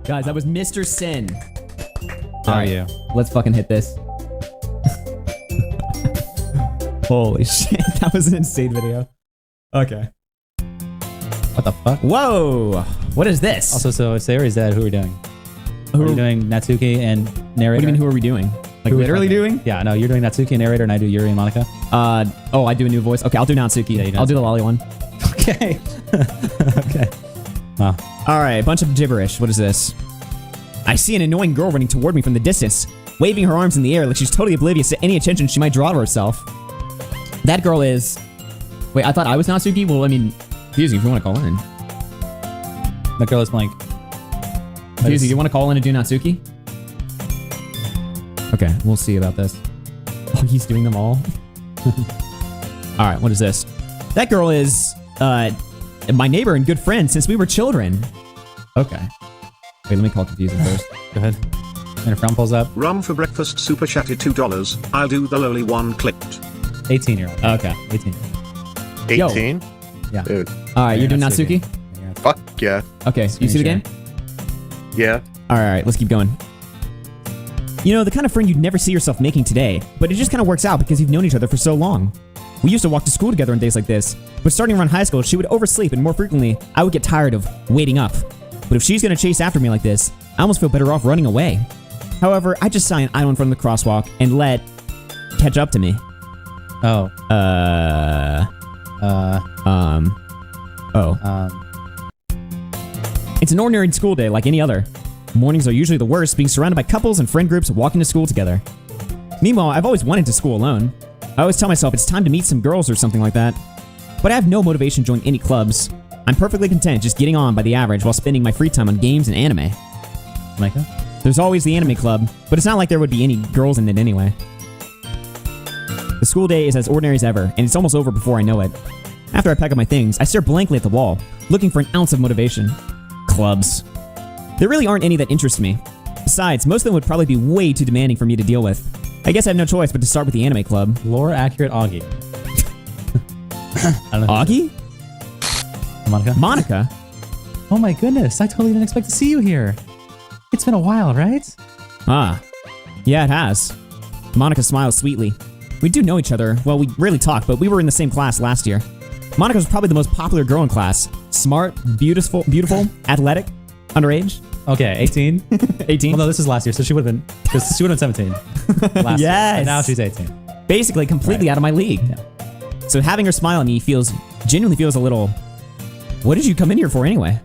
Guys, that was Mr. Sin. How are you? Let's fucking hit this. Holy shit, that was an insane video. Okay. What the fuck? Whoa! What is this? Also, so Sayori's dead. Who are we doing? Are we doing Natsuki and narrator? What do you mean, who are we doing? Like, literally doing? Yeah, no, you're doing Natsuki and narrator, and I do Yuri and Monica. Oh, I do a new voice. Okay, I'll do Natsuki. Yeah, I'll do the lolly one. Okay. Okay. Wow. Alright, bunch of gibberish. What is this? I see an annoying girl running toward me from the distance, waving her arms in the air like she's totally oblivious to any attention she might draw to herself. That girl is... Wait, I thought I was Natsuki? Well, I mean, Fusey, if you want to call in. That girl is blank. Fusey, you want to call in and do Natsuki? Okay, we'll see about this. Oh, he's doing them all? Alright, what is this? That girl is, my neighbor and good friend since we were children. Okay. Wait, let me call Confusing first. Go ahead. And if Rum pulls up. Rum for breakfast super chatted $2. I'll do the lowly one clicked. 18-year-old. Okay. 18. 18? Yeah. Dude. Alright, you're doing Natsuki? Fuck yeah. Okay, you see the game? Yeah. Alright, let's keep going. You know, the kind of friend you'd never see yourself making today, but it just kind of works out because you've known each other for so long. We used to walk to school together on days like this, but starting around high school, she would oversleep and more frequently, I would get tired of waiting up. But if she's gonna chase after me like this, I almost feel better off running away. However, I just sign idle in front of the crosswalk and let catch up to me. Oh. It's an ordinary school day like any other. Mornings are usually the worst, being surrounded by couples and friend groups walking to school together. Meanwhile, I've always wanted to school alone. I always tell myself it's time to meet some girls or something like that. But I have no motivation to join any clubs. I'm perfectly content just getting on by the average while spending my free time on games and anime. Micah? There's always the anime club, but it's not like there would be any girls in it anyway. The school day is as ordinary as ever, and it's almost over before I know it. After I pack up my things, I stare blankly at the wall, looking for an ounce of motivation. Clubs. There really aren't any that interest me. Besides, most of them would probably be way too demanding for me to deal with. I guess I have no choice but to start with the anime club. Lore accurate Augie. I don't know. Augie? Monica? Monica? Oh my goodness, I totally didn't expect to see you here. It's been a while, right? Ah. Yeah, it has. Monica smiles sweetly. We do know each other. Well, we rarely talk, but we were in the same class last year. Monica was probably the most popular girl in class. Smart, beautiful, athletic, underage. Okay, 18? 18? Well, no, this is last year, so she would have been, because she would have been 17 last year. And now she's 18. Basically completely out of my league. Yeah. So having her smile at me genuinely feels a little... What did you come in here for anyway?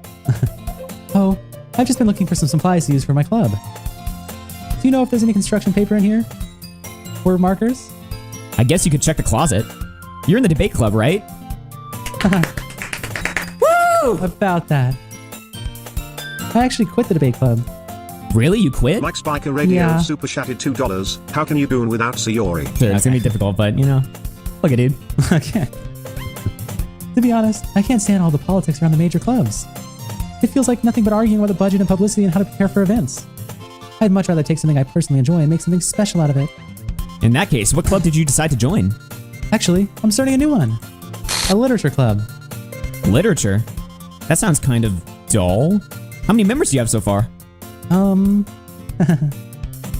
Oh, I've just been looking for some supplies to use for my club. Do you know if there's any construction paper in here? Or markers? I guess you could check the closet. You're in the debate club, right? Woo! About that. I actually quit the debate club. Really? You quit? Mike Spiker Radio Yeah. super chatted $2. How can you do without Sayori? Sure, it's gonna be difficult, but you know. Look at dude. Okay. To be honest, I can't stand all the politics around the major clubs. It feels like nothing but arguing about the budget and publicity and how to prepare for events. I'd much rather take something I personally enjoy and make something special out of it. In that case, what club did you decide to join? Actually, I'm starting a new one. A literature club. Literature? That sounds kind of dull. How many members do you have so far?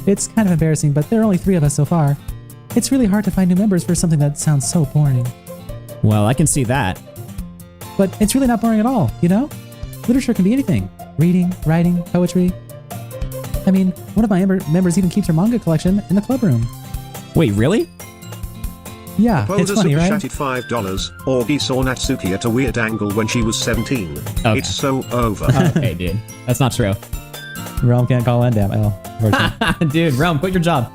It's kind of embarrassing, but there are only 3 of us so far. It's really hard to find new members for something that sounds so boring. Well, I can see that. But it's really not boring at all, you know? Literature can be anything. Reading, writing, poetry. I mean, one of my members even keeps her manga collection in the club room. Wait, really? Yeah, it's Poser funny, super right? chatted $5. Augie saw Natsuki at a weird angle when she was 17. Okay. It's so over. Okay, dude. That's not true. Realm can't call in, damn. Oh, Dude, Realm, quit your job.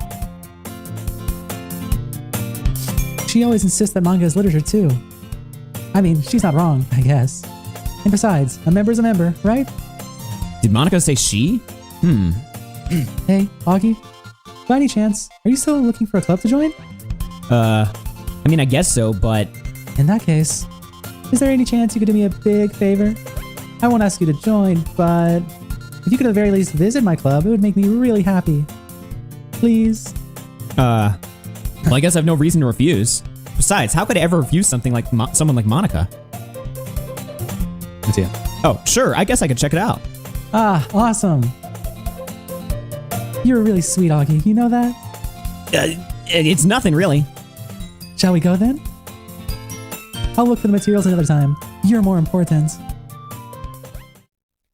she always insists that manga is literature too. I mean, she's not wrong, I guess. And besides, a member's a member, right? Did Monica say she? Hey, Augie, by any chance, are you still looking for a club to join? I mean, I guess so, but... In that case, is there any chance you could do me a big favor? I won't ask you to join, but if you could at the very least visit my club, it would make me really happy. Please? Well, I guess I have no reason to refuse. Besides, how could I ever refuse something like someone like Monica? It's you. Oh, sure, I guess I could check it out. Ah, awesome. You're really sweet, Augie. You know that? It's nothing, really. Shall we go then? I'll look for the materials another time. You're more important.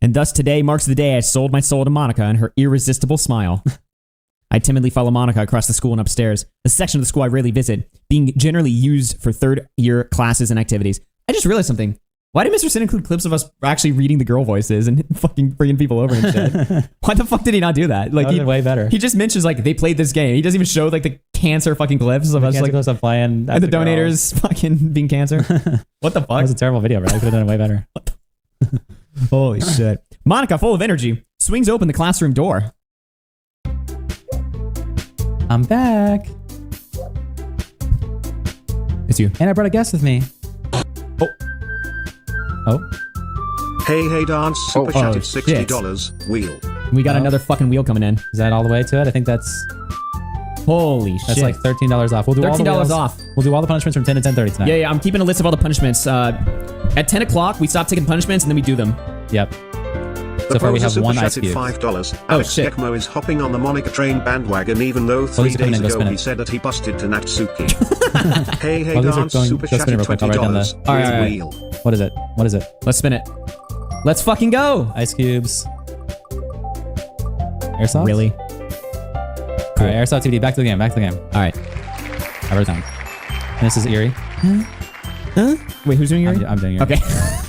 And thus today marks the day I sold my soul to Monica and her irresistible smile. I timidly follow Monica across the school and upstairs, a section of the school I rarely visit, being generally used for third-year classes and activities. I just realized something. Why did Mr. Sin include clips of us actually reading the girl voices and fucking bringing people over and shit? Why the fuck did he not do that? Like, That would've been way better. He just mentions like they played this game. He doesn't even show like the cancer fucking clips of us like Goes up playing and the donators fucking being cancer. What the fuck? That was a terrible video, bro. I could have done it way better. Holy shit. Monica, full of energy, swings open the classroom door. I'm back. It's you. And I brought a guest with me. Oh. Hey dance, super chatted shit. $60. Wheel. We got another fucking wheel coming in. Is that all the way to it? I think that's Holy shit. like $13 off. We'll do all the $13 wheels. off. We'll do all the punishments from 10 to 10:30 tonight. Yeah, I'm keeping a list of all the punishments. At 10 o'clock, we stop taking punishments and then we do them. Yep. The So far we poser have super one ice chatted cube. $5. Oh, Alex shit. Gekmo is hopping on the Monica train bandwagon even though 3 he's coming days in, go ago spin he it. said that he busted to Natsuki. hey Well, these are dance, going- super go spin it chatted real quick, I'll write down the- $20. All right. Wheel. What is it? What is it? Let's spin it. Let's fucking go. Ice cubes. Airsoft? Really? All right, Airsoft TVD. Back to the game. Back to the game. All right. I wrote it down. And this is Eerie. Wait, who's doing your? I'm doing Eerie. Okay.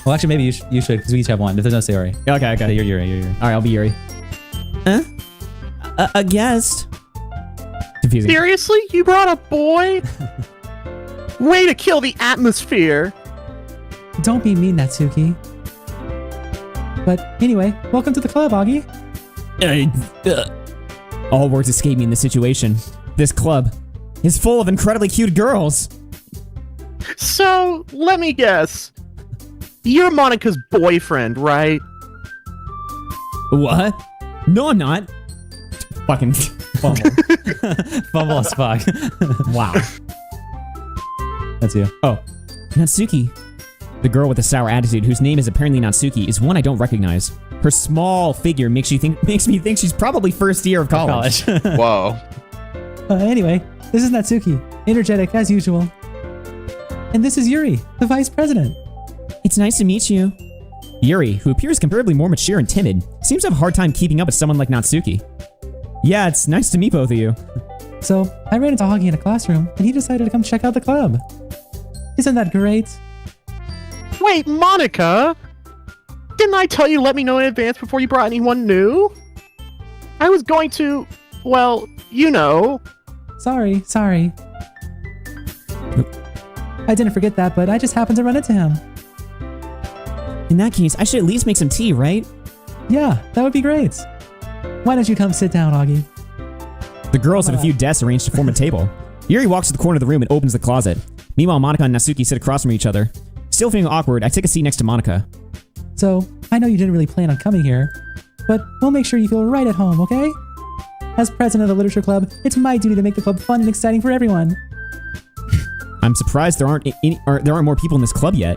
Well, actually, maybe you should, because we each have one. If there's no Eerie. Okay. Yeah, you're Eerie. You're Eerie. All right, I'll be Yuri. Huh? A guest. Confusing. Seriously? You brought a boy? Way to kill the atmosphere. Don't be mean, Natsuki. But anyway, welcome to the club, Augie. All words escape me in this situation. This club is full of incredibly cute girls. So, let me guess. You're Monica's boyfriend, right? What? No, I'm not. Fucking fumble. Fumble as fuck. Wow. That's you. Oh, Natsuki. The girl with the sour attitude, whose name is apparently Natsuki, is one I don't recognize. Her small figure makes me think she's probably first year of college. Whoa. Anyway, this is Natsuki, energetic as usual. And this is Yuri, the vice president. It's nice to meet you. Yuri, who appears comparably more mature and timid, seems to have a hard time keeping up with someone like Natsuki. Yeah, it's nice to meet both of you. So, I ran into Augie in a classroom, and he decided to come check out the club. Isn't that great? Wait, Monica? Didn't I tell you to let me know in advance before you brought anyone new? I was going to, well, you know. Sorry. I didn't forget that, but I just happened to run into him. In that case, I should at least make some tea, right? Yeah, that would be great. Why don't you come sit down, Augie? The girls have a few desks arranged to form a table. Yuri walks to the corner of the room and opens the closet. Meanwhile, Monica and Natsuki sit across from each other. Still feeling awkward, I take a seat next to Monica. So, I know you didn't really plan on coming here, but we'll make sure you feel right at home, okay? As president of the Literature Club, it's my duty to make the club fun and exciting for everyone. I'm surprised there aren't more people in this club yet.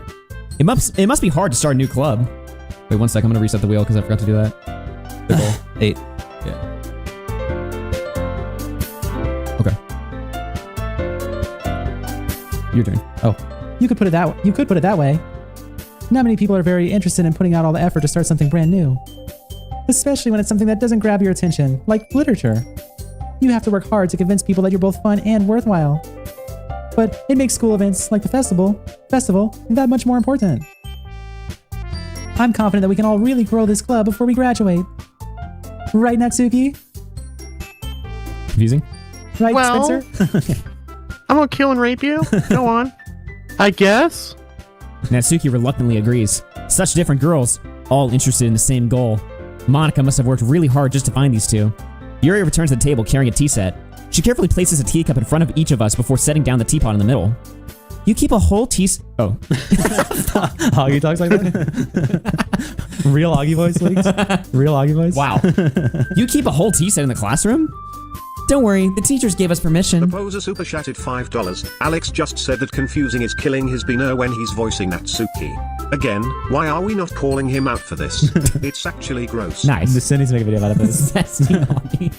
It must be hard to start a new club. Wait 1 second, I'm gonna reset the wheel because I forgot to do that. The goal. 8. Yeah. Okay. Your turn. Oh, you could put it that way. Not many people are very interested in putting out all the effort to start something brand new. Especially when it's something that doesn't grab your attention, like literature. You have to work hard to convince people that you're both fun and worthwhile. But it makes school events like the festival that much more important. I'm confident that we can all really grow this club before we graduate. Right, Natsuki? Confusing? Right, Well- Spencer? I'm gonna kill and rape you. Go on. I guess. Natsuki reluctantly agrees. Such different girls, all interested in the same goal. Monica must have worked really hard just to find these two. Yuri returns to the table carrying a tea set. She carefully places a teacup in front of each of us before setting down the teapot in the middle. You keep a whole Oh. Augie talks like that? Real Augie voice, leaks? Real Augie voice? Wow. You keep a whole tea set in the classroom? Don't worry, the teachers gave us The permission. poser super chatted $5. Alex just said that confusing is killing his beano when he's voicing Natsuki. Again, why are we not calling him out for this? It's actually gross. Nice. The Sin needs to make a video about this. Zesty Augie.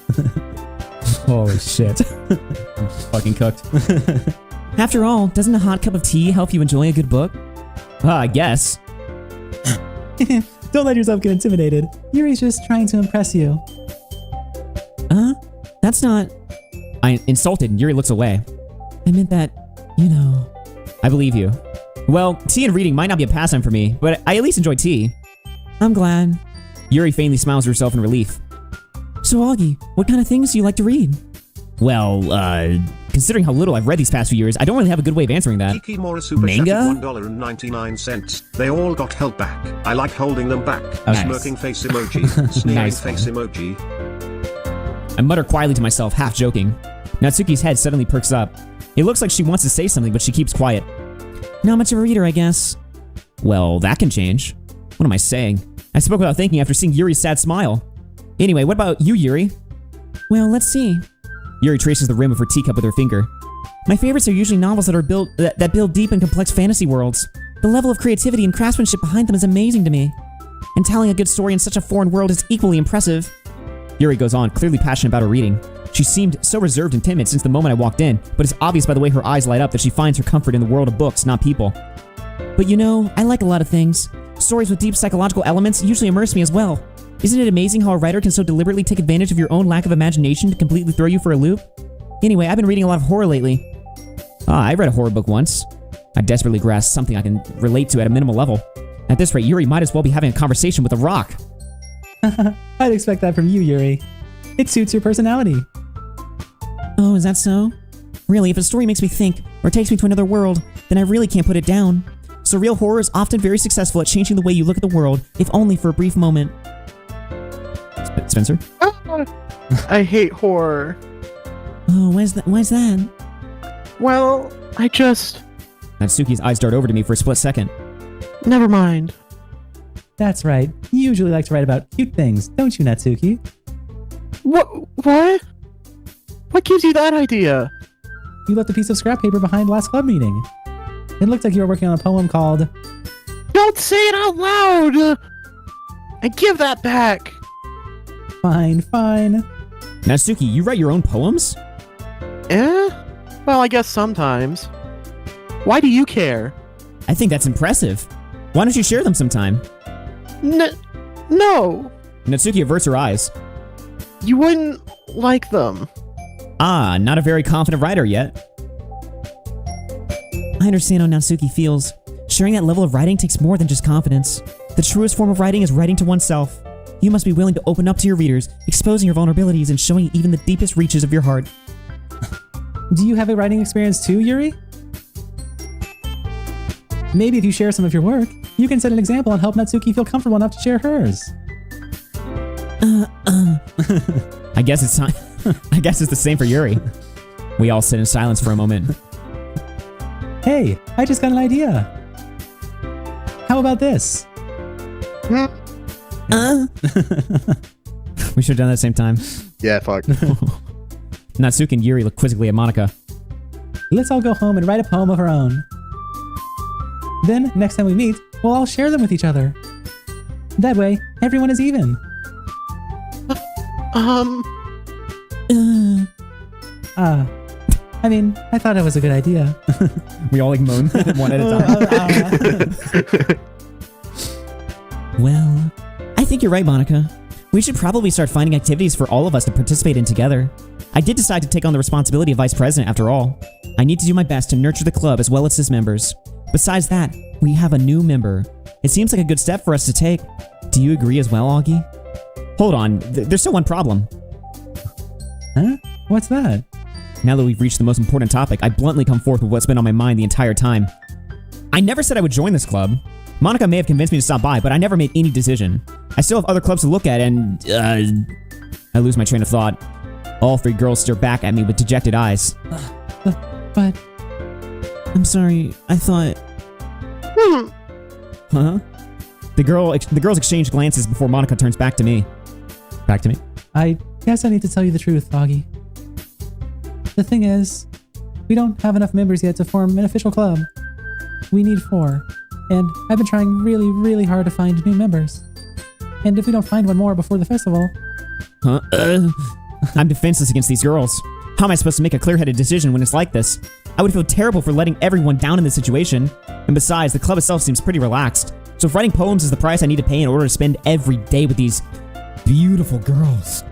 Holy shit. I'm fucking cooked. After all, doesn't a hot cup of tea help you enjoy a good book? I guess. Don't let yourself get intimidated. Yuri's just trying to impress you. That's not... I insulted and Yuri looks away. I meant that, you know... I believe you. Well, tea and reading might not be a pastime for me, but I at least enjoy tea. I'm glad. Yuri faintly smiles to herself in relief. So Augie, what kind of things do you like to read? Well, considering how little I've read these past few years, I don't really have a good way of answering that. Kikimora super Manga? chatted $1.99. They all got held back. I like holding them back. Nice. Smirking face emoji. Sneering Nice face one. emoji. I mutter quietly to myself, half joking. Natsuki's head suddenly perks up. It looks like she wants to say something, but she keeps quiet. Not much of a reader, I guess. Well, that can change. What am I saying? I spoke without thinking after seeing Yuri's sad smile. Anyway, what about you, Yuri? Well, let's see. Yuri traces the rim of her teacup with her finger. My favorites are usually novels that build deep and complex fantasy worlds. The level of creativity and craftsmanship behind them is amazing to me. And telling a good story in such a foreign world is equally impressive. Yuri goes on, clearly passionate about her reading. She seemed so reserved and timid since the moment I walked in, but it's obvious by the way her eyes light up that she finds her comfort in the world of books, not people. But you know, I like a lot of things. Stories with deep psychological elements usually immerse me as well. Isn't it amazing how a writer can so deliberately take advantage of your own lack of imagination to completely throw you for a loop? Anyway, I've been reading a lot of horror lately. I read a horror book once. I desperately grasped something I can relate to at a minimal level. At this rate, Yuri might as well be having a conversation with a rock. I'd expect that from you, Yuri. It suits your personality. Oh, is that so? Really, if a story makes me think, or takes me to another world, then I really can't put it down. Surreal horror is often very successful at changing the way you look at the world, if only for a brief moment. Spencer? I hate horror. Oh, why's that? Well, I just... Natsuki's eyes dart over to me for a split second. Never mind. That's right. You usually like to write about cute things, don't you, Natsuki? What? What gives you that idea? You left a piece of scrap paper behind last club meeting. It looked like you were working on a poem called... Don't say it out loud! And give that back! Fine. Natsuki, you write your own poems? Well, I guess sometimes. Why do you care? I think that's impressive. Why don't you share them sometime? No! Natsuki averts her eyes. You wouldn't like them. Ah, not a very confident writer yet. I understand how Natsuki feels. Sharing that level of writing takes more than just confidence. The truest form of writing is writing to oneself. You must be willing to open up to your readers, exposing your vulnerabilities and showing even the deepest reaches of your heart. Do you have a writing experience too, Yuri? Maybe if you share some of your work, you can set an example and help Natsuki feel comfortable enough to share hers. I guess it's time. I guess it's the same for Yuri. We all sit in silence for a moment. Hey, I just got an idea. How about this? We should have done that at the same time. Yeah, fuck. Natsuki and Yuri look quizzically at Monica. Let's all go home and write a poem of our own. Then, next time we meet, we'll all share them with each other. That way, everyone is even. I mean, I thought it was a good idea. We all like moan one at a time. Well, I think you're right, Monica. We should probably start finding activities for all of us to participate in together. I did decide to take on the responsibility of vice president after all. I need to do my best to nurture the club as well as its members. Besides that, we have a new member. It seems like a good step for us to take. Do you agree as well, Augie? Hold on, there's still one problem. Huh? What's that? Now that we've reached the most important topic, I bluntly come forth with what's been on my mind the entire time. I never said I would join this club. Monica may have convinced me to stop by, but I never made any decision. I still have other clubs to look at and, I lose my train of thought. All three girls stare back at me with dejected eyes. But... I'm sorry, I thought... Huh? The girls exchange glances before Monica turns back to me. Back to me? I guess I need to tell you the truth, Augie. The thing is, we don't have enough members yet to form an official club. We need 4. And I've been trying really, really hard to find new members. And if we don't find one more before the festival... Huh? I'm defenseless against these girls. How am I supposed to make a clear-headed decision when it's like this? I would feel terrible for letting everyone down in this situation. And besides, the club itself seems pretty relaxed. So if writing poems is the price I need to pay in order to spend every day with these beautiful girls...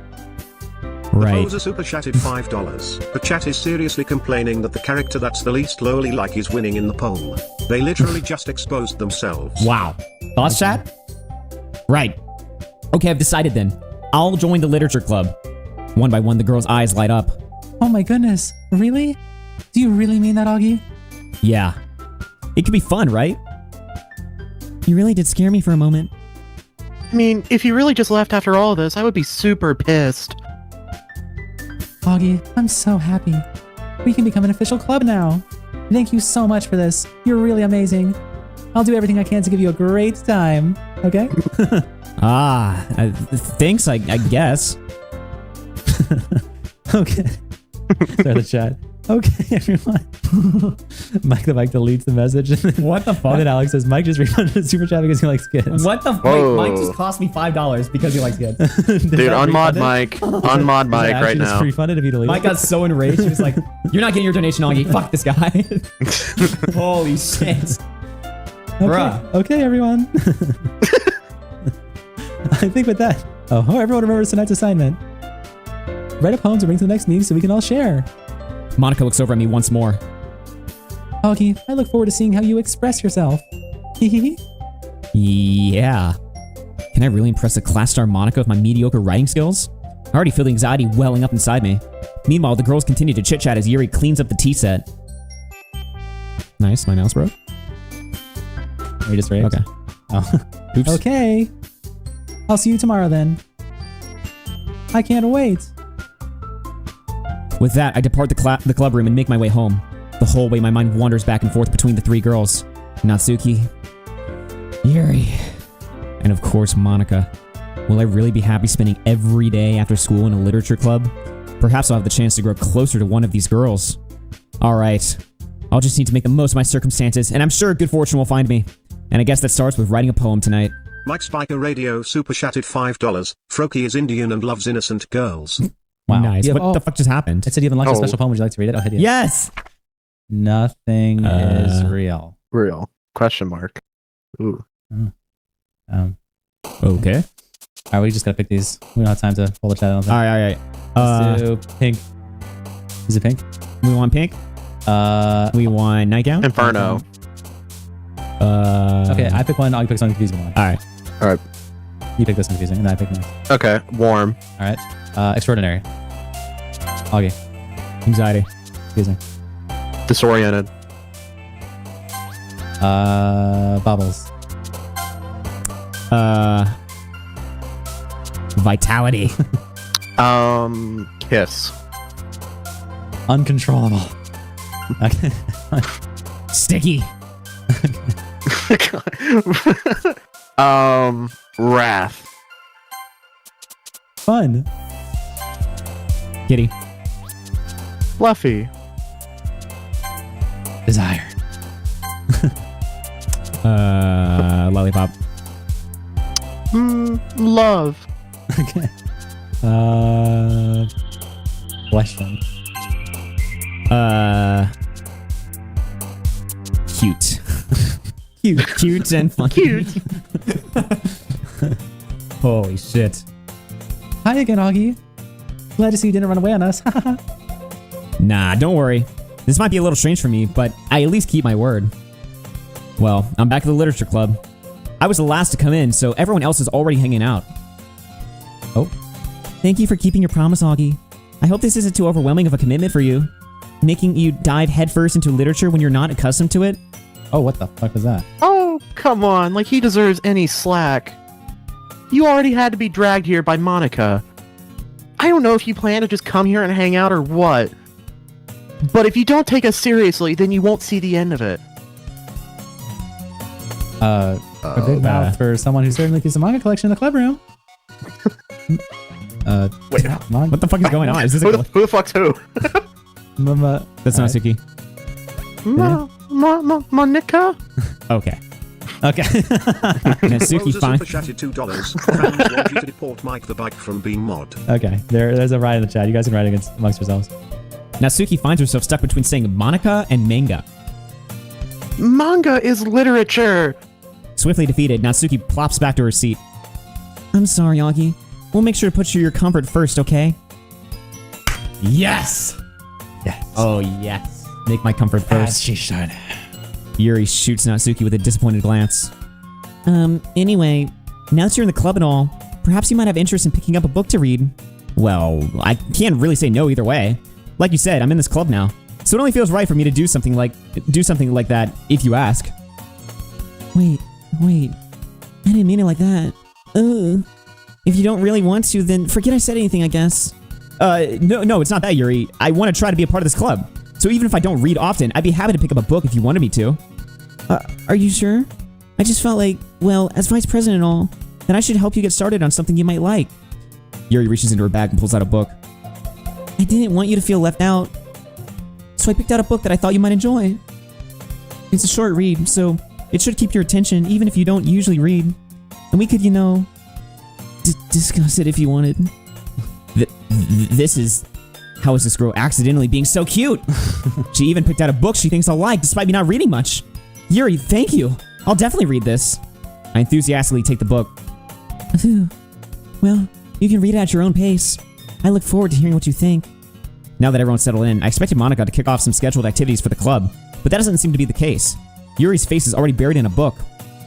Right. The poser super chatted $5. The chat is seriously complaining that the character that's the least lowly like is winning in the poem. They literally just exposed themselves. Wow. Thoughts, chat? Right. Okay, I've decided then. I'll join the literature club. One by one, the girls' eyes light up. Oh my goodness, really? Do you really mean that, Augie? Yeah. It could be fun, right? You really did scare me for a moment. I mean, if you really just left after all of this, I would be super pissed. Augie, I'm so happy. We can become an official club now. Thank you so much for this. You're really amazing. I'll do everything I can to give you a great time, okay? Thanks, I guess. Okay. Start the chat. Okay, everyone. Mike deletes the message. What the fuck? And then Alex says, Mike just refunded the super chat because he likes kids. What the fuck? Whoa. Mike just cost me $5 because he likes kids. Dude, unmod Mike. Unmod Mike right now. Just refunded if you delete Mike it. got so enraged. He was like, you're not getting your donation, Augie. Fuck this guy. Holy shit. Okay. Bruh. Okay, everyone. I think with that, everyone remembers tonight's assignment. Write a poem to bring to the next meeting so we can all share. Monica looks over at me once more. Augie, I look forward to seeing how you express yourself. Hehehe. Yeah. Can I really impress a class star Monica with my mediocre writing skills? I already feel the anxiety welling up inside me. Meanwhile, the girls continue to chit-chat as Yuri cleans up the tea set. Nice, my mouse broke. Are you just ready? Okay. Oh. Oops. Okay. I'll see you tomorrow then. I can't wait. With that, I depart the club room and make my way home. The whole way, my mind wanders back and forth between the three girls. Natsuki, Yuri, and of course, Monica. Will I really be happy spending every day after school in a literature club? Perhaps I'll have the chance to grow closer to one of these girls. Alright, I'll just need to make the most of my circumstances, and I'm sure good fortune will find me. And I guess that starts with writing a poem tonight. Mike Spiker Radio super chatted $5. Froki is Indian and loves innocent girls. Wow. Nice. You have- What the fuck just happened? It said you have unlocked a special poem. Would you like to read it? I'll hit you. Yes! Nothing is real. Real. Question mark. Ooh. Okay. Alright, we just gotta pick these. We don't have time to pull the chat. I don't think. Alright. Let's do pink. Is it pink? We want pink. We want nightgown. Inferno. Okay, I pick one. I'll pick some confusing one. Alright. Alright. You pick this one confusing, and then I pick the next. Okay. Warm. Alright. Extraordinary. Augie. Anxiety. Confusing. Disoriented. Bubbles. Vitality. Kiss. Uncontrollable. Okay. Sticky. Wrath. Fun. Kitty. Fluffy. Desire. Lollipop. Love. Okay. Question. Cute. Cute and fun. Cute. Holy shit. Hi again, Augie. Glad to see you didn't run away on us. Nah, don't worry. This might be a little strange for me, but I at least keep my word. Well, I'm back at the literature club. I was the last to come in, so everyone else is already hanging out. Oh. Thank you for keeping your promise, Augie. I hope this isn't too overwhelming of a commitment for you. Making you dive headfirst into literature when you're not accustomed to it. Oh, what the fuck was that? Oh, come on. Like he deserves any slack. You already had to be dragged here by Monica. I don't know if you plan to just come here and hang out or what. But if you don't take us seriously, then you won't see the end of it. A big mouth for someone who certainly keeps a manga collection in the club room. Wait. What the fuck is going on? Is this Who a the fuck's who? Mama. That's not Suki. Monica? Okay. Okay. Natsuki Rosa finds... super chatted $2. Fans want you to deport Mike the Bike from being mod. Okay. There's a riot in the chat. You guys can write amongst yourselves. Natsuki finds herself stuck between saying Monica and manga. Manga is literature. Swiftly defeated, Natsuki plops back to her seat. I'm sorry, Augie. We'll make sure to put your comfort first, okay? Yes! Yes. Oh, yes. Make my comfort first. As she should. Yuri shoots Natsuki with a disappointed glance. Anyway, now that you're in the club and all, perhaps you might have interest in picking up a book to read. Well, I can't really say no either way. Like you said, I'm in this club now, so it only feels right for me to do something like that if you ask. Wait, I didn't mean it like that. If you don't really want to, then forget I said anything, I guess. No, it's not that, Yuri. I want to try to be a part of this club. So even if I don't read often, I'd be happy to pick up a book if you wanted me to. Are you sure? I just felt like, well, as vice president and all, that I should help you get started on something you might like. Yuri reaches into her bag and pulls out a book. I didn't want you to feel left out, so I picked out a book that I thought you might enjoy. It's a short read, so it should keep your attention even if you don't usually read. And we could, discuss it if you wanted. This is... How is this girl accidentally being so cute? She even picked out a book she thinks I'll like despite me not reading much. Yuri, thank you. I'll definitely read this. I enthusiastically take the book. Well, you can read it at your own pace. I look forward to hearing what you think. Now that everyone's settled in, I expected Monica to kick off some scheduled activities for the club, but that doesn't seem to be the case. Yuri's face is already buried in a book.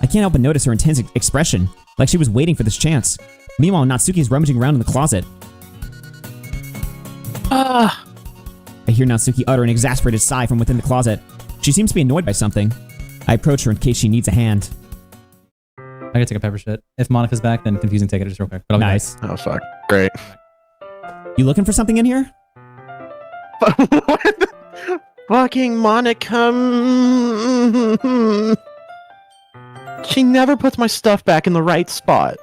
I can't help but notice her intense expression, like she was waiting for this chance. Meanwhile, Natsuki is rummaging around in the closet. I hear Natsuki utter an exasperated sigh from within the closet. She seems to be annoyed by something. I approach her in case she needs a hand. I gotta take a pepper shit. If Monica's back, then confusing take it just real quick. But I'll be Nice. Oh, fuck. Great. You looking for something in here? What? Fucking Monica. She never puts my stuff back in the right spot.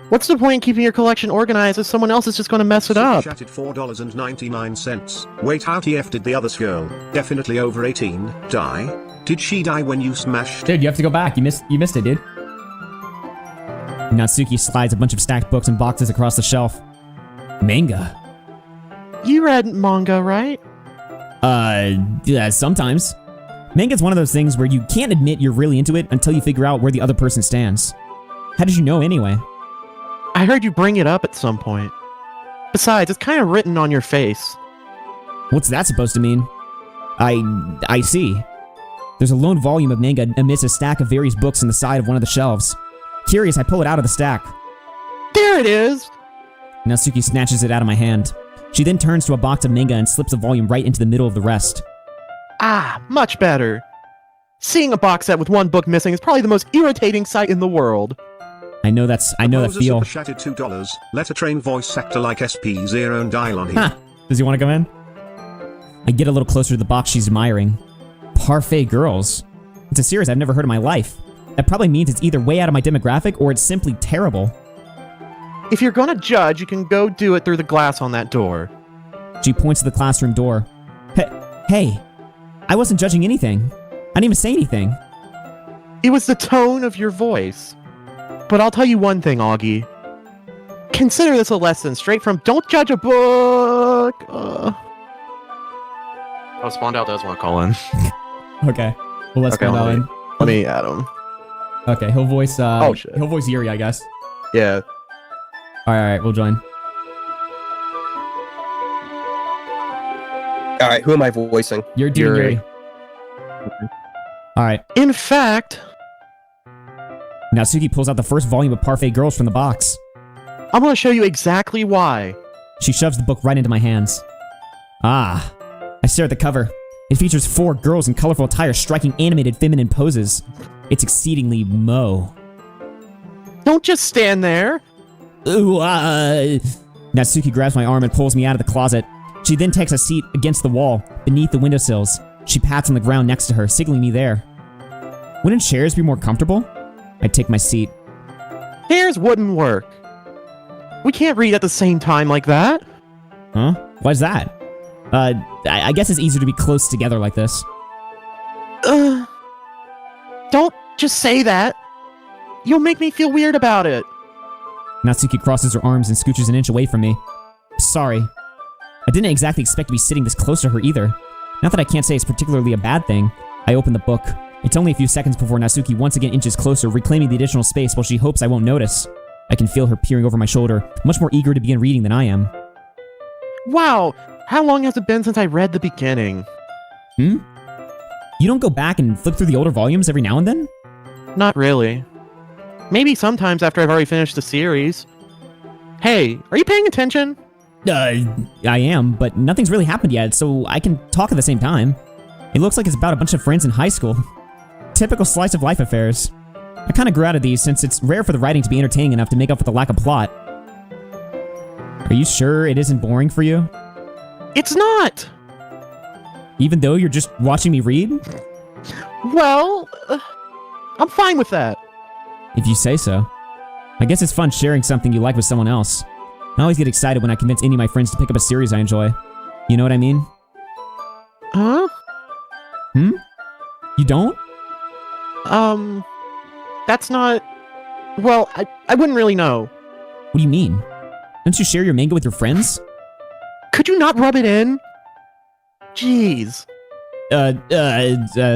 What's the point in keeping your collection organized if someone else is just going to mess it up? Chatted $4.99. Wait, how TF did the other girl? Definitely over 18. Die? Did she die when you smashed? Dude, you have to go back. You missed it, dude. Natsuki slides a bunch of stacked books and boxes across the shelf. Manga? You read manga, right? Yeah, sometimes. Manga's one of those things where you can't admit you're really into it until you figure out where the other person stands. How did you know anyway? I heard you bring it up at some point. Besides, it's kind of written on your face. What's that supposed to mean? I see. There's a lone volume of manga amidst a stack of various books on the side of one of the shelves. Curious, I pull it out of the stack. There it is! Natsuki snatches it out of my hand. She then turns to a box of manga and slips the volume right into the middle of the rest. Ah, much better. Seeing a box set with one book missing is probably the most irritating sight in the world. I know that feel. Super chatted $2. Let a train voice actor like SP0 and dial on him. Huh. Does he want to come in? I get a little closer to the box she's admiring. Parfait Girls. It's a series I've never heard in my life. That probably means it's either way out of my demographic or it's simply terrible. If you're gonna judge, you can go do it through the glass on that door. She points to the classroom door. Hey, I wasn't judging anything. I didn't even say anything. It was the tone of your voice. But I'll tell you one thing, Augie. Consider this a lesson straight from Don't Judge a Book. Oh, Spondell does want to call in. Okay. Well, let's go in. Let me add him. Okay, he'll voice. Oh shit. He'll voice Yuri, I guess. Yeah. All right, we'll join. All right, who am I voicing? You're doing Yuri. All right. In fact, Natsuki pulls out the first volume of Parfait Girls from the box. I'm going to show you exactly why. She shoves the book right into my hands. Ah. I stare at the cover. It features 4 girls in colorful attire striking animated feminine poses. It's exceedingly mo. Don't just stand there. Ooh, Natsuki grabs my arm and pulls me out of the closet. She then takes a seat against the wall, beneath the windowsills. She pats on the ground next to her, signaling me there. Wouldn't chairs be more comfortable? I take my seat. Chairs wouldn't work. We can't read at the same time like that. Huh? Why's that? I guess it's easier to be close together like this. Don't just say that. You'll make me feel weird about it. Natsuki crosses her arms and scooches an inch away from me. Sorry. I didn't exactly expect to be sitting this close to her either. Not that I can't say it's particularly a bad thing. I open the book. It's only a few seconds before Natsuki once again inches closer, reclaiming the additional space while she hopes I won't notice. I can feel her peering over my shoulder, much more eager to begin reading than I am. Wow, how long has it been since I read the beginning? You don't go back and flip through the older volumes every now and then? Not really. Maybe sometimes after I've already finished the series. Hey, are you paying attention? I am, but nothing's really happened yet, so I can talk at the same time. It looks like it's about a bunch of friends in high school. Typical slice of life affairs. I kinda grew out of these since it's rare for the writing to be entertaining enough to make up for the lack of plot. Are you sure it isn't boring for you? It's not! Even though you're just watching me read? Well, I'm fine with that. If you say so. I guess it's fun sharing something you like with someone else. I always get excited when I convince any of my friends to pick up a series I enjoy. You know what I mean? Huh? You don't? That's not... Well, I wouldn't really know. What do you mean? Don't you share your manga with your friends? Could you not rub it in? Jeez.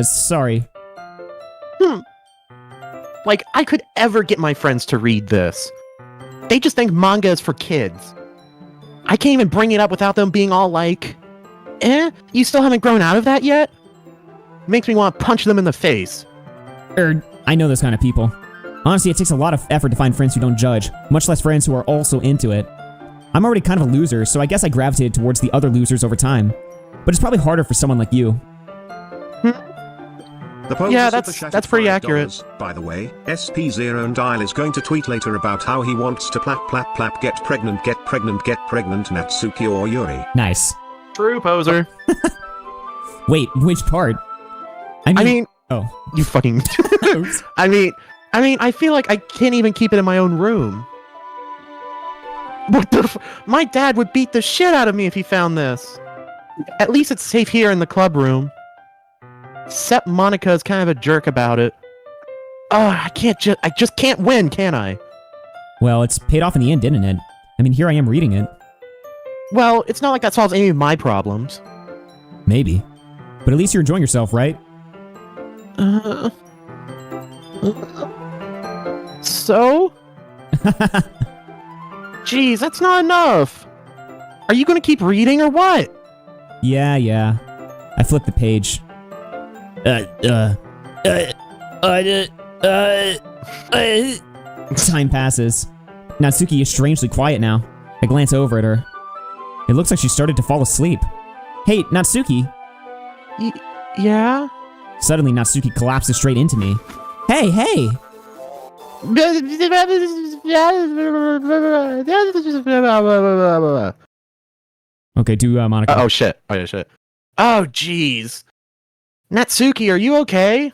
Sorry. Like, I could ever get my friends to read this. They just think manga is for kids. I can't even bring it up without them being all like, you still haven't grown out of that yet? Makes me want to punch them in the face. I know those kind of people. Honestly, it takes a lot of effort to find friends who don't judge, much less friends who are also into it. I'm already kind of a loser, so I guess I gravitated towards the other losers over time. But it's probably harder for someone like you. Yeah, that's pretty accurate. By the way, SP0 and Dial is going to tweet later about how he wants to plap get pregnant Natsuki or Yuri. Nice. True, poser. Wait, which part? I mean, oh, you fucking... I mean, I feel like I can't even keep it in my own room. What the My dad would beat the shit out of me if he found this. At least it's safe here in the club room. Except Monica is kind of a jerk about it. I just can't win, can I? Well, it's paid off in the end, didn't it? I mean, here I am reading it. Well, it's not like that solves any of my problems. Maybe. But at least you're enjoying yourself, right? So? Jeez, that's not enough. Are you gonna keep reading or what? Yeah. I flipped the page. Time passes. Natsuki is strangely quiet now. I glance over at her. It looks like she started to fall asleep. Hey, Natsuki! Yeah? Suddenly, Natsuki collapses straight into me. Hey! Okay, do Monica. Oh shit. Oh yeah, shit. Oh jeez. Natsuki, are you okay?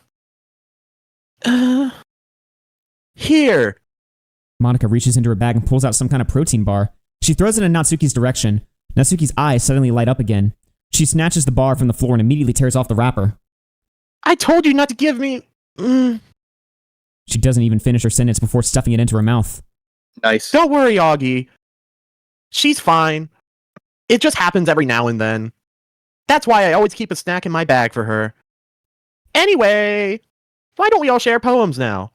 Here. Monica reaches into her bag and pulls out some kind of protein bar. She throws it in Natsuki's direction. Natsuki's eyes suddenly light up again. She snatches the bar from the floor and immediately tears off the wrapper. I told you not to give me... She doesn't even finish her sentence before stuffing it into her mouth. Nice. Don't worry, Augie. She's fine. It just happens every now and then. That's why I always keep a snack in my bag for her. Anyway, why don't we all share poems now?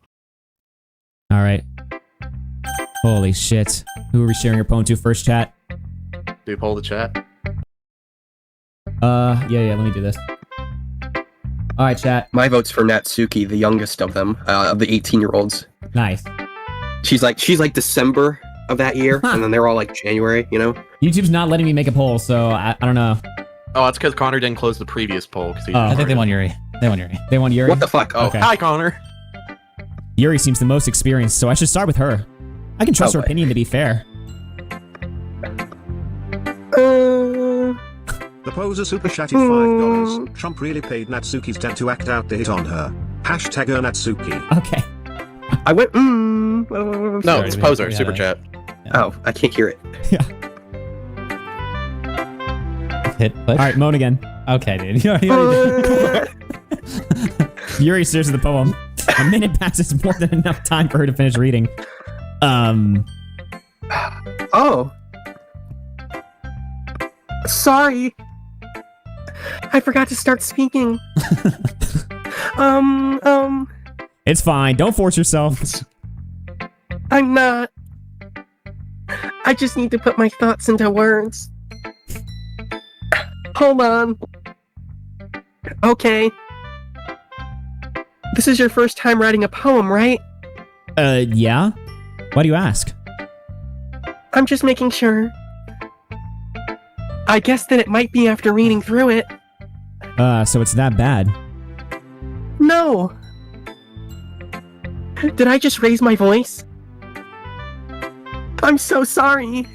Alright. Holy shit. Who are we sharing our poem to first, chat? Do you pull the chat? Yeah, let me do this. Alright, chat. My vote's for Natsuki, the youngest of them, of the 18-year-olds. Nice. She's like December of that year, and then they're all like January, you know? YouTube's not letting me make a poll, so I don't know. Oh, it's because Connor didn't close the previous poll. I think they want Yuri. They want Yuri. What the fuck? Oh. Okay. Hi, Connor. Yuri seems the most experienced, so I should start with her. I can trust her opinion to be fair. The poser super chatted $5. Trump really paid Natsuki's dad to act out the hit on her. Hashtag Natsuki. Okay. I went, No, Sorry, it's we- Poser, yeah, super like- chat. Oh, I can't hear it. Yeah. Hit push. Alright, moan again. Okay, dude. You already did. Yuri stares at the poem. A minute passes more than enough time for her to finish reading. Oh. Sorry. I forgot to start speaking. It's fine. Don't force yourself. I'm not. I just need to put my thoughts into words. Hold on. Okay. This is your first time writing a poem, right? Yeah? Why do you ask? I'm just making sure. I guess that it might be after reading through it. So it's that bad. No. Did I just raise my voice? I'm so sorry.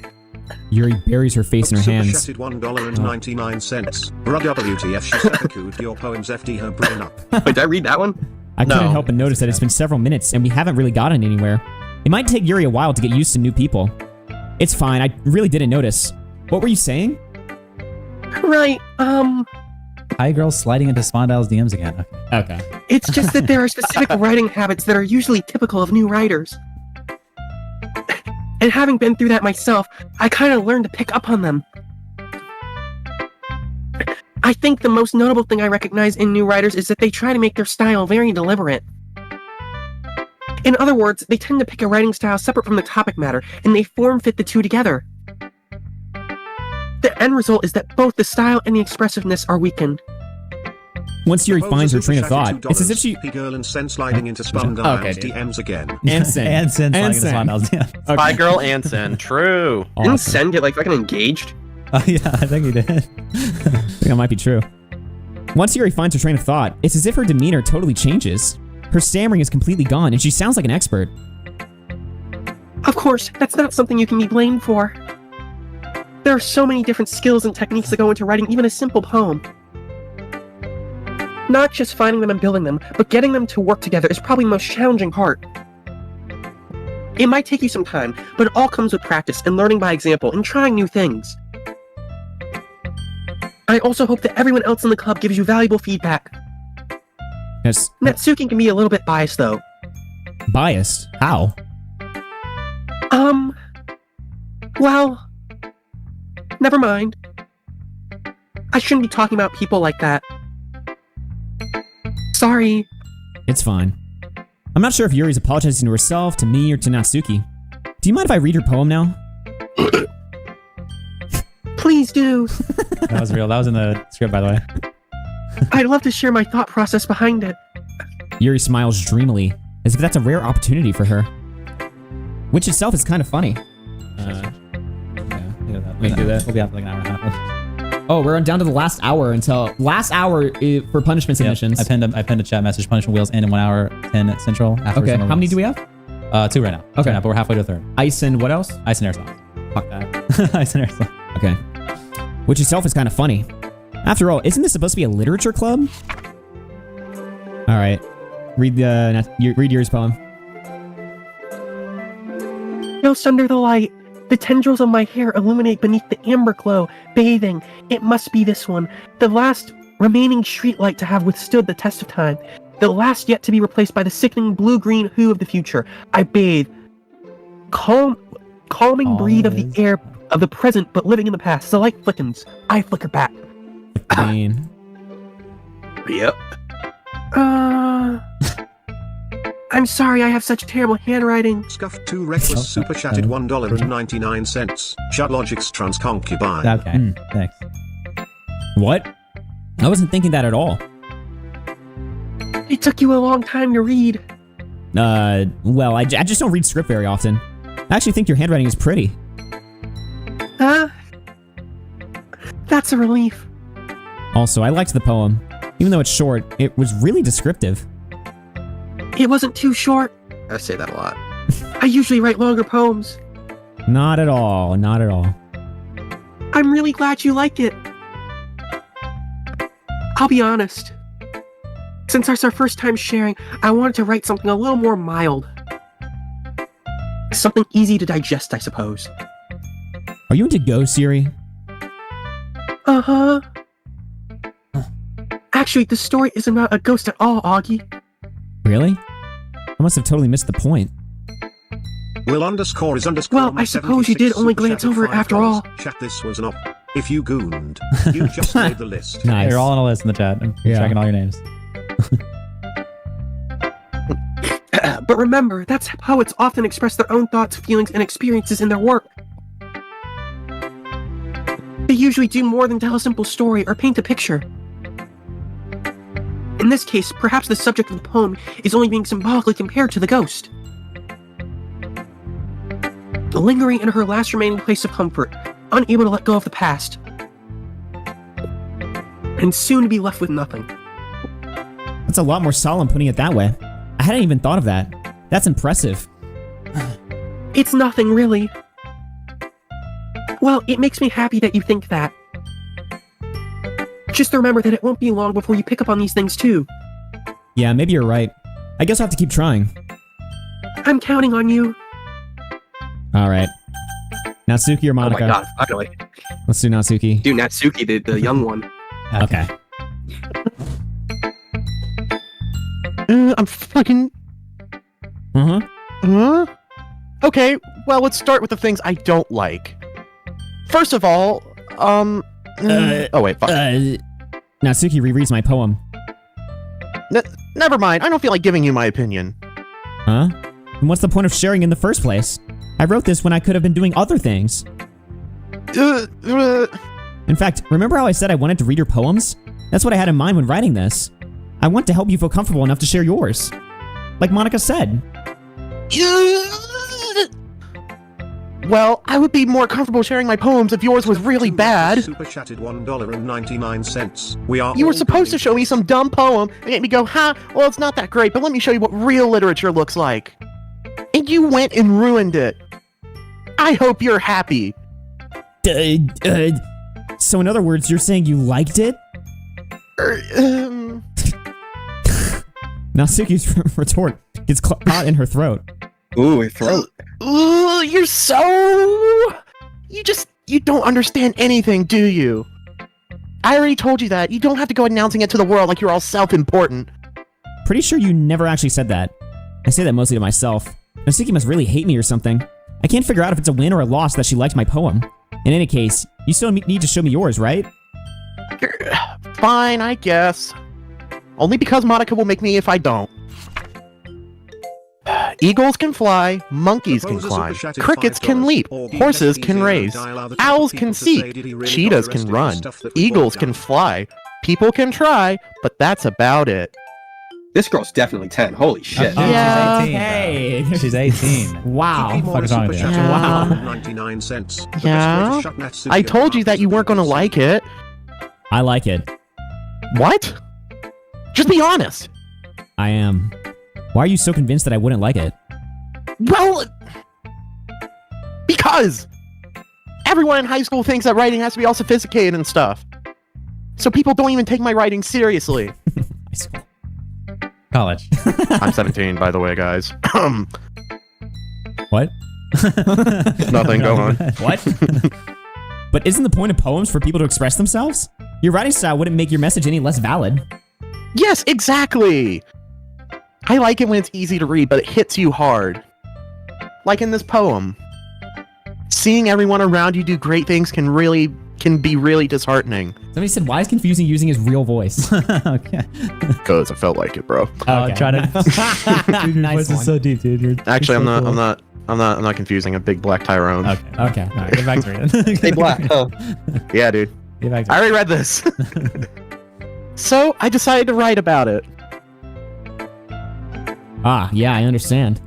Yuri buries her face in her hands. Super chatted $1.99. Bruh WTF, she seppuku'd your poems FD her brain up. Wait, did I read that one? I No. couldn't help but notice that it's been several minutes and we haven't really gotten anywhere. It might take Yuri a while to get used to new people. It's fine, I really didn't notice. What were you saying? Right, Hi, girls sliding into Spondyle's DMs again. Okay. it's just that there are specific writing habits that are usually typical of new writers. And having been through that myself, I kind of learned to pick up on them. I think the most notable thing I recognize in new writers is that they try to make their style very deliberate. In other words, they tend to pick a writing style separate from the topic matter, and they form-fit the two together. The end result is that both the style and the expressiveness are weakened. Once Yuri Proposes finds her super train of chatted thought, it's as if she... $2. Girl and Sen sliding into Okay, Spondyle's dude. DMs again. Anson. And Sin sliding into Anson. Spondyle's DMs. Okay. Spy Girl Anson. True. Didn't Awesome. Sen get like fucking engaged? Oh yeah, I think he did. I think that might be true. Once Yuri finds her train of thought, it's as if her demeanor totally changes. Her stammering is completely gone, and she sounds like an expert. Of course, that's not something you can be blamed for. There are so many different skills and techniques that go into writing even a simple poem. Not just finding them and building them, but getting them to work together is probably the most challenging part. It might take you some time, but it all comes with practice and learning by example and trying new things. I also hope that everyone else in the club gives you valuable feedback. Yes. Natsuki can be a little bit biased though. Biased? How? Well, never mind. I shouldn't be talking about people like that. Sorry. It's fine. I'm not sure if Yuri's apologizing to herself, to me, or to Natsuki. Do you mind if I read your poem now? Please do. That was real. That was in the script, by the way. I'd love to share my thought process behind it. Yuri smiles dreamily, as if that's a rare opportunity for her. Which itself is kind of funny. Yeah, We can do that. We'll be out for like an hour and a half. Oh, we're down to the last hour until... Last hour for punishment Yep. submissions. I pinned a chat message. Punishment wheels end in 1 hour 10 Central. After Okay, Summer how many Wheels. do we have? 2 right now. Okay. Right now, but we're halfway to a third. Ice and what else? Ice and air songs. Fuck that. Ice and air songs. Okay. Which itself is kind of funny. After all, isn't this supposed to be a literature club? All right. Read Yuri's poem. Ghost under the light. The tendrils of my hair illuminate beneath the amber glow, bathing. It must be this one. The last remaining streetlight to have withstood the test of time. The last yet to be replaced by the sickening blue-green hue of the future. I bathe. Calming breathe of the Always. air of the present, but living in the past. The light flickens. I flicker back. Green. Yep. I'm sorry I have such terrible handwriting. Scuffed 2 reckless super chatted $1.99. Shut Logic's trans concubine. Okay. Thanks. What? I wasn't thinking that at all. It took you a long time to read. Well, I just don't read script very often. I actually think your handwriting is pretty. Huh? That's a relief. Also, I liked the poem. Even though it's short, it was really descriptive. It wasn't too short. I say that a lot. I usually write longer poems. Not at all. Not at all. I'm really glad you like it. I'll be honest. Since it's our first time sharing, I wanted to write something a little more mild. Something easy to digest, I suppose. Are you into ghosts, Yuri? Uh-huh. Actually, the story isn't about a ghost at all, Augie. Really? must have totally missed the point. Will underscore is underscore. Well, I suppose you did only glance over it after all. Chat, this was an op. If you gooned, you just made the list. Nice. You're all on a list in the chat. I'm checking all your names. But remember, that's how poets often express their own thoughts, feelings, and experiences in their work. They usually do more than tell a simple story or paint a picture. In this case, perhaps the subject of the poem is only being symbolically compared to the ghost. Lingering in her last remaining place of comfort, unable to let go of the past, and soon to be left with nothing. That's a lot more solemn putting it that way. I hadn't even thought of that. That's impressive. It's nothing, really. Well, it makes me happy that you think that. Just remember that it won't be long before you pick up on these things too. Yeah, maybe you're right. I guess I'll have to keep trying. I'm counting on you. Alright. Natsuki or Oh my Monica? god, finally. Let's do Natsuki. Dude, Natsuki, the young one. Okay. I'm fucking... Uh-huh. Okay, well, let's start with the things I don't like. First of all, oh wait, fuck. Natsuki rereads my poem. Never mind, I don't feel like giving you my opinion. Huh? And what's the point of sharing in the first place? I wrote this when I could have been doing other things. In fact, remember how I said I wanted to read your poems? That's what I had in mind when writing this. I want to help you feel comfortable enough to share yours. Like Monica said. Well, I would be more comfortable sharing my poems if yours was really bad. Super chatted $1.99. We are. You were all supposed to going show me some dumb poem and make me go, huh, well, it's not that great, but let me show you what real literature looks like. And you went and ruined it. I hope you're happy. So in other words, you're saying you liked it? Natsuki's retort gets caught in her throat. Ooh, her throat. You're so... You don't understand anything, do you? I already told you that. You don't have to go announcing it to the world like you're all self-important. Pretty sure you never actually said that. I say that mostly to myself. Natsuki must really hate me or something. I can't figure out if it's a win or a loss that she liked my poem. In any case, you still need to show me yours, right? Fine, I guess. Only because Monica will make me if I don't. Eagles can fly, monkeys can climb, crickets can leap, horses can race, owls can seek, cheetahs can run, eagles can fly, people can try, but that's about it. This girl's definitely 10. Holy shit. Yeah. She's 18. Hey. Bro. She's 18. Wow. Fuck is wrong with you? Wow. 99 cents. Yeah? I told you that you weren't gonna like it. I like it. What? Just be honest. I am. Why are you so convinced that I wouldn't like it? Well, because everyone in high school thinks that writing has to be all sophisticated and stuff. So people don't even take my writing seriously. High school. College. I'm 17, by the way, guys. What? Nothing, go on. What? But isn't the point of poems for people to express themselves? Your writing style wouldn't make your message any less valid. Yes, exactly! I like it when it's easy to read, but it hits you hard. Like in this poem. Seeing everyone around you do great things can be really disheartening. Somebody said, why is confusing using his real voice? Okay. Because I felt like it, bro. Okay. Try to. Dude, your Nice voice one. is so deep, dude. Actually, you're I'm so not. cool. I'm not confusing. A big black Tyrone. Okay. Okay. All right, get back to it. Stay black, huh? Yeah, dude. Get back to I it. already read this. So I decided to write about it. Ah, yeah, I understand.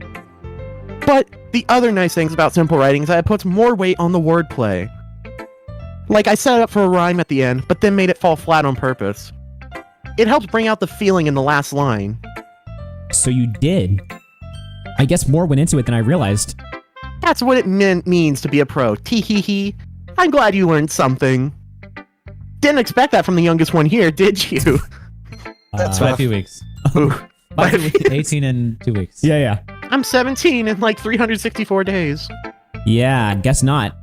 But the other nice things about simple writing is that it puts more weight on the wordplay. Like I set it up for a rhyme at the end, but then made it fall flat on purpose. It helps bring out the feeling in the last line. So you did. I guess more went into it than I realized. That's what it means to be a pro. Tee-hee-hee. I'm glad you learned something. Didn't expect that from the youngest one here, did you? That's by a rough. few weeks. Ooh. By the way- 18 in 2 weeks. Yeah, yeah. I'm 17 in like 364 days. Yeah, guess not.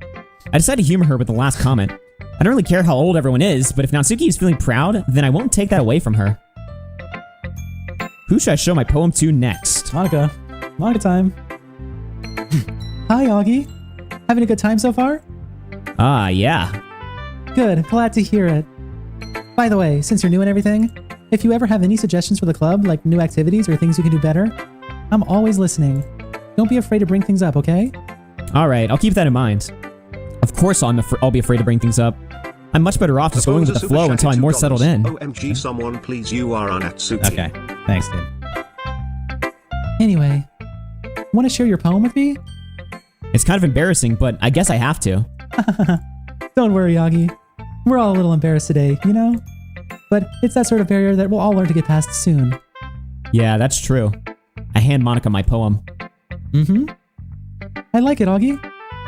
I decided to humor her with the last comment. I don't really care how old everyone is, but if Natsuki is feeling proud, then I won't take that away from her. Who should I show my poem to next? Monica. Manga time. Hi, Augie. Having a good time so far? Ah, yeah. Good, glad to hear it. By the way, since you're new and everything, if you ever have any suggestions for the club, like new activities or things you can do better, I'm always listening. Don't be afraid to bring things up, okay? Alright, I'll keep that in mind. Of course I'll be afraid to bring things up. I'm much better off just going with the flow until I'm more settled in. OMG, someone please, you are on Atsuki. Okay, thanks, dude. Anyway, want to share your poem with me? It's kind of embarrassing, but I guess I have to. Don't worry, Augie. We're all a little embarrassed today, you know? But it's that sort of barrier that we'll all learn to get past soon. Yeah, that's true. I hand Monica my poem. Mm-hmm. I like it, Augie.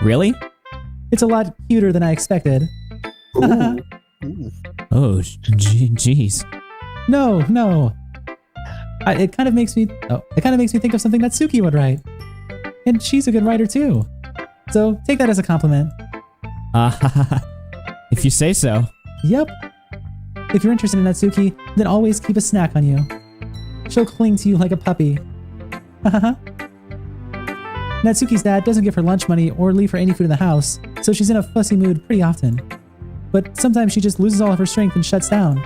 Really? It's a lot cuter than I expected. Ooh. Oh, jeez. No. It kind of makes me think of something that Suki would write. And she's a good writer too. So take that as a compliment. If you say so. Yep. If you're interested in Natsuki, then always keep a snack on you. She'll cling to you like a puppy. Natsuki's dad doesn't give her lunch money or leave her any food in the house, so she's in a fussy mood pretty often. But sometimes she just loses all of her strength and shuts down.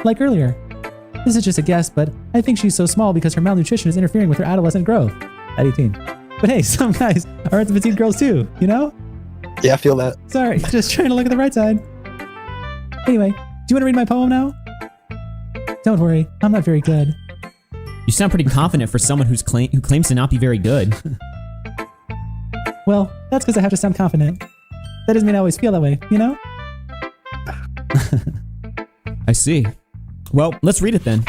Like earlier. This is just a guess, but I think she's so small because her malnutrition is interfering with her adolescent growth. At 18. But hey, some guys are into petite girls too, you know? Yeah, I feel that. Sorry, just trying to look at the right side. Anyway, do you want to read my poem now? Don't worry, I'm not very good. You sound pretty confident for someone who claims to not be very good. Well, that's because I have to sound confident. That doesn't mean I always feel that way, you know? I see. Well, let's read it then.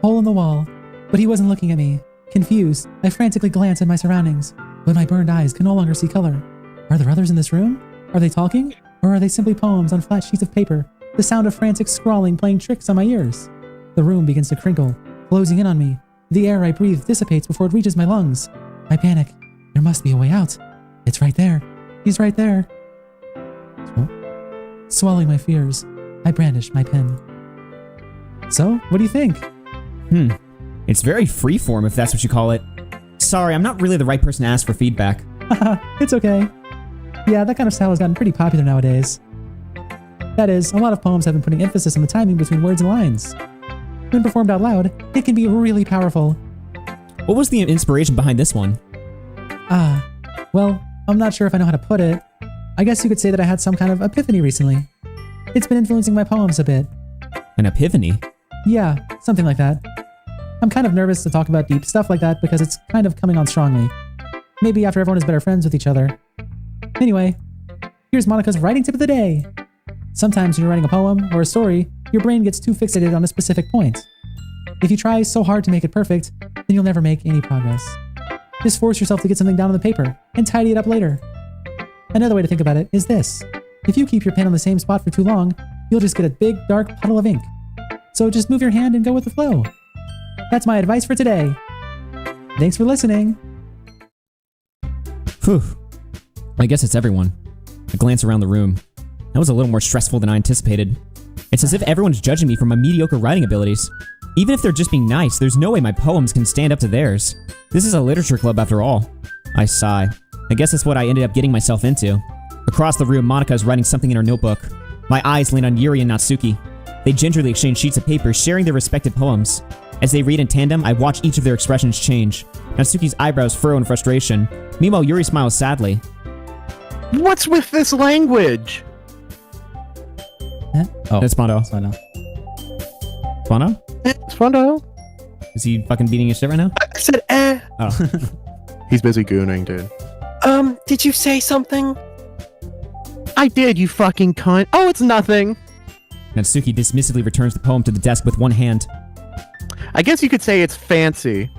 Hole in the wall. But he wasn't looking at me. Confused, I frantically glanced at my surroundings, but my burned eyes could no longer see color. Are there others in this room? Are they talking? Or are they simply poems on flat sheets of paper, the sound of frantic scrawling playing tricks on my ears? The room begins to crinkle, closing in on me. The air I breathe dissipates before it reaches my lungs. I panic. There must be a way out. It's right there. He's right there. Swallowing my fears, I brandish my pen. So, what do you think? It's very freeform if that's what you call it. Sorry, I'm not really the right person to ask for feedback. It's okay. Yeah, that kind of style has gotten pretty popular nowadays. That is, a lot of poems have been putting emphasis on the timing between words and lines. When performed out loud, it can be really powerful. What was the inspiration behind this one? Well, I'm not sure if I know how to put it. I guess you could say that I had some kind of epiphany recently. It's been influencing my poems a bit. An epiphany? Yeah, something like that. I'm kind of nervous to talk about deep stuff like that because it's kind of coming on strongly. Maybe after everyone is better friends with each other. Anyway, here's Monica's writing tip of the day. Sometimes when you're writing a poem or a story, your brain gets too fixated on a specific point. If you try so hard to make it perfect, then you'll never make any progress. Just force yourself to get something down on the paper and tidy it up later. Another way to think about it is this. If you keep your pen on the same spot for too long, you'll just get a big dark puddle of ink. So just move your hand and go with the flow. That's my advice for today. Thanks for listening. Phew. I guess it's everyone. I glance around the room. That was a little more stressful than I anticipated. It's as if everyone's judging me for my mediocre writing abilities. Even if they're just being nice, there's no way my poems can stand up to theirs. This is a literature club after all. I sigh. I guess that's what I ended up getting myself into. Across the room, Monica is writing something in her notebook. My eyes land on Yuri and Natsuki. They gingerly exchange sheets of paper, sharing their respective poems. As they read in tandem, I watch each of their expressions change. Natsuki's eyebrows furrow in frustration. Meanwhile, Yuri smiles sadly. What's with this language? Oh, That's Mondo. Spondo. Mondo? It's Fondo. Is he fucking beating his shit right now? I said, Oh. He's busy gooning, dude. did you say something? I did, you fucking cunt. Oh, it's nothing. Natsuki dismissively returns the poem to the desk with one hand. I guess you could say it's fancy.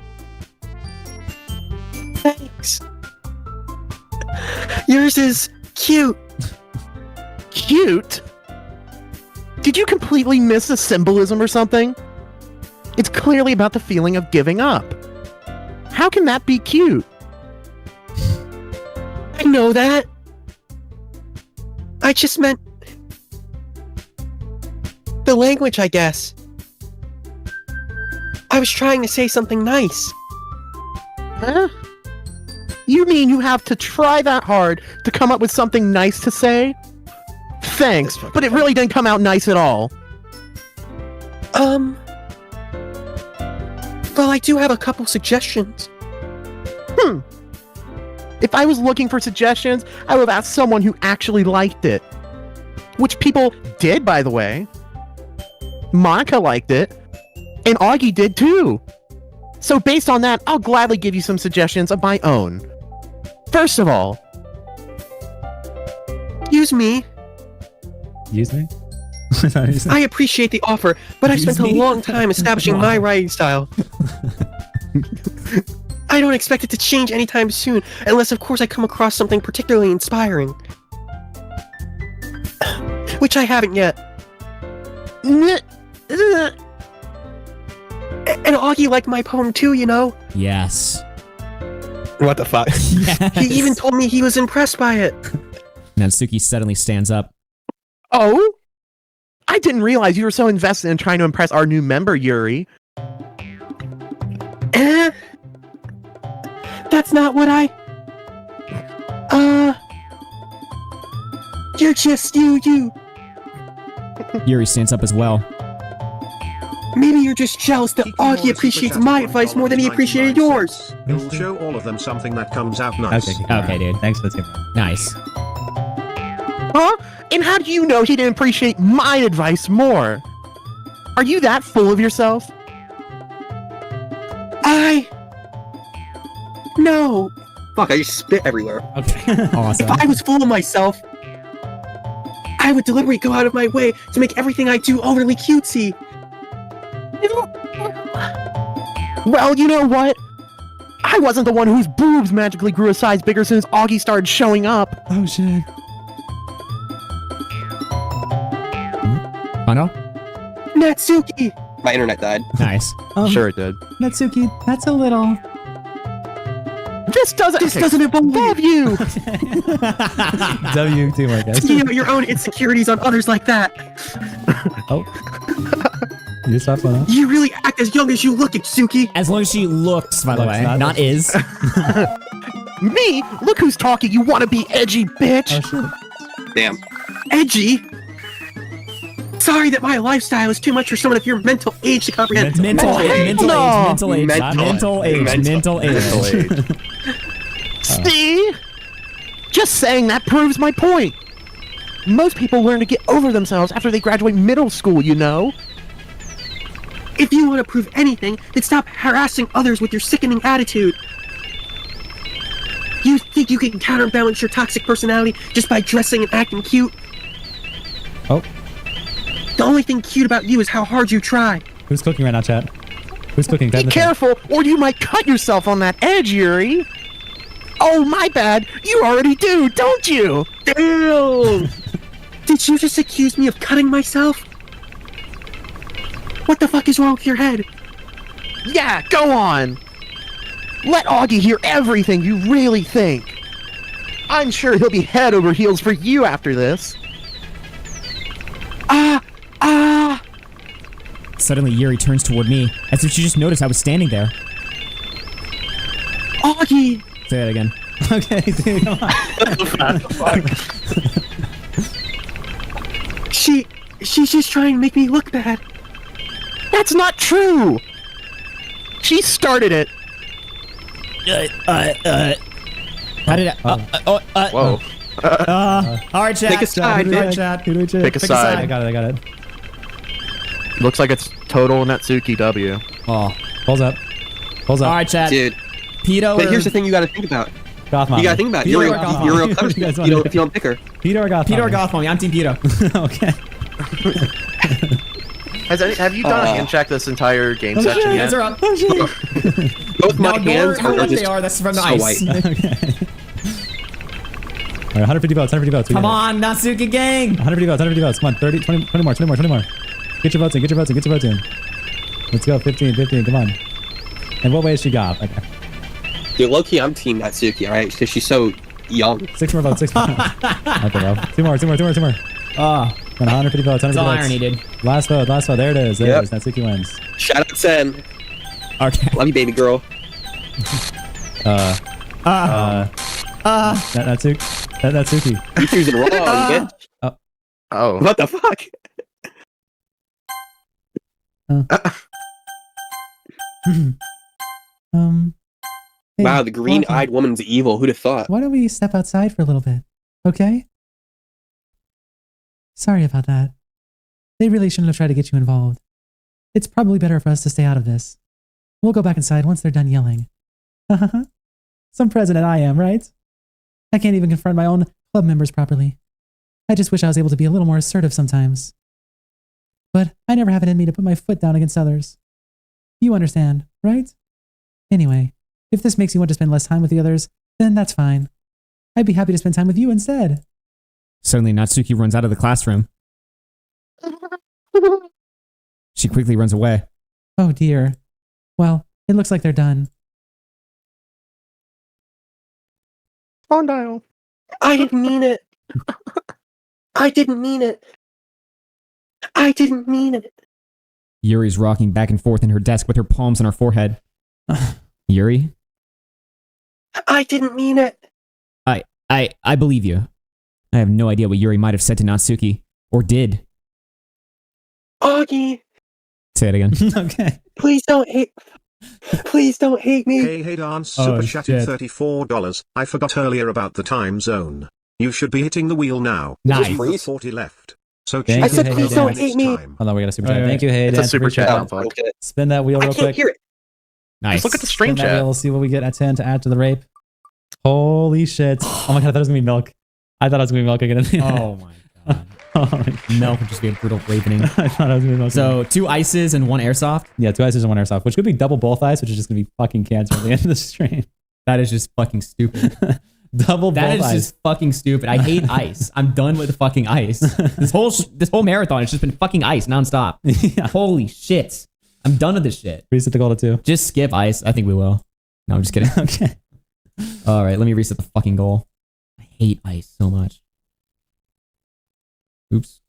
Thanks. Yours is cute. Cute? Did you completely miss the symbolism or something? It's clearly about the feeling of giving up. How can that be cute? I know that. I just meant the language, I guess. I was trying to say something nice. Huh? You mean you have to try that hard to come up with something nice to say? Thanks, but it really didn't come out nice at all. Well, I do have a couple suggestions. If I was looking for suggestions, I would have asked someone who actually liked it. Which people did, by the way. Monica liked it, and Augie did too. So based on that, I'll gladly give you some suggestions of my own. First of all, Excuse me. Use me? Is that what you said? I appreciate the offer, but I spent a long time establishing my writing style. I don't expect it to change anytime soon, unless of course I come across something particularly inspiring. Which I haven't yet. And Augie liked my poem too, you know? Yes. What the fuck? Yes. He even told me he was impressed by it. Natsuki suddenly stands up. oh? I didn't realize you were so invested in trying to impress our new member, Yuri. That's not what I... You're just you. Yuri stands up as well. Maybe you're just jealous that Augie appreciates my advice more than he appreciated yours. You'll show all of them something that comes out nice. Okay, dude. Thanks for the tip. Nice. Huh? And how do you know he didn't appreciate my advice more? Are you that full of yourself? No. Fuck, I just spit everywhere. Okay. Awesome. If I was full of myself, I would deliberately go out of my way to make everything I do overly cutesy. Well, you know what? I wasn't the one whose boobs magically grew a size bigger as soon as Augie started showing up. Oh shit. Oh no? Natsuki! My internet died. Nice. Sure it did. Natsuki, that's a little... This doesn't involve you! W teamwork, guys. You know your own insecurities on others like that. Oh. You stop one up. You really act as young as you look, Itsuki. As long as she looks, by the Looks, way, not is. Me? Look who's talking, you wanna be edgy bitch! Oh shit. Damn. Edgy? Sorry that my lifestyle is too much for someone of your mental age to comprehend. Mental age. Mental age. See? Just saying that proves my point. Most people learn to get over themselves after they graduate middle school, you know? If you want to prove anything, then stop harassing others with your sickening attitude. You think you can counterbalance your toxic personality just by dressing and acting cute? Oh. The only thing cute about you is how hard you try. Who's cooking right now, chat? Who's cooking? Be careful, or you might cut yourself on that edge, Yuri. Oh, my bad. You already do, don't you? Damn! Did you just accuse me of cutting myself? What the fuck is wrong with your head? Yeah, go on. Let Augie hear everything you really think. I'm sure he'll be head over heels for you after this. Suddenly, Yuri turns toward me, as if she just noticed I was standing there. Augie! Say that again. Okay, dude, come on. She's just trying to make me look bad. That's not true. She started it. How did I... Whoa. Alright, chat. Take a side, Alright, bitch. chat. Who do we choose? Pick a side. I got it. Looks like it's total Natsuki W. Oh. Pulls up. Alright, chat. Dude. Pedo But or... here's the thing you gotta think about. Goth Mommy. You gotta think about it. Peter You're or Goth a real Mommy? coach. You guys You wanna don't, do- if you don't pick her. Peter or Goth Pedo or Mommy? Goth Mommy? I'm Team Pedo. Okay. Have you done a hand check this entire game section yet? Hands are up. Both my Now, hands ignore are what just they are. That's from the so ice. white. Okay. Alright, 150 votes. We Come did it. on, Natsuki gang. 150 votes. Come on, 30, 20 more. Get your votes in. Let's go, 15, come on. And what way is she got? Okay. Dude, low-key, I'm team Natsuki, alright? Because she's so young. 6 more votes. Okay, well. Two more. Oh, 150 votes. it's all irony, dude. Last vote. There it is. Yep. Natsuki wins. Shout out Sen. Okay. Love you, baby girl. Natsuki. You choosing wrong, bitch. Oh. What the fuck? Hey, Wow, the green-eyed Doki, woman's evil. Who'd have thought? why don't we step outside for a little bit? Okay? Sorry about that. They really shouldn't have tried to get you involved. It's probably better for us to stay out of this. We'll go back inside once they're done yelling. Some president I am, right? I can't even confront my own club members properly. I just wish I was able to be a little more assertive sometimes. But I never have it in me to put my foot down against others. You understand, right? Anyway, if this makes you want to spend less time with the others, then that's fine. I'd be happy to spend time with you instead. Suddenly, Natsuki runs out of the classroom. She quickly runs away. Oh dear. Well, it looks like they're done. Phone dial. I didn't mean it. I didn't mean it. I didn't mean it. Yuri's rocking back and forth in her desk with her palms on her forehead. Yuri? I didn't mean it. I believe you. I have no idea what Yuri might have said to Natsuki. Or did. Augie, Say it again. Okay. please don't hate. Please don't hate me. Hey Dance Oh, super chatted shit. $34. I forgot earlier about the time zone. You should be hitting the wheel now. Nice. You've got 40 left. So Thank cheat you, it Hey for Hey the don't next hate me. time. Hold on, we got a super chat. Wait, Thank you, wait. Hayden. It's a super chat. Oh, Don't fuck. okay. Spin that wheel I real can't quick. hear it. Nice. Just look at the Spin stream that chat. wheel. We'll see what we get at 10 to add to the rape. Holy shit. Oh my god, I thought it was going to be milk. I thought it was going to be milk again. Oh my god. Oh, Milk would just be a brutal ravening. I thought it was going to be milk. So 2 ices and 1 airsoft? yeah, 2 ices and 1 airsoft, which could be double both ice, which is just going to be fucking cancer at the end of the stream. That is just fucking stupid. Double That both is ice. just fucking stupid. I hate ice. I'm done with fucking ice. This whole marathon has just been fucking ice nonstop. Yeah. Holy shit. I'm done with this shit. Reset the goal to 2. Just skip ice. I think we will. No, I'm just kidding. Okay. All right, let me reset the fucking goal. I hate ice so much. Oops.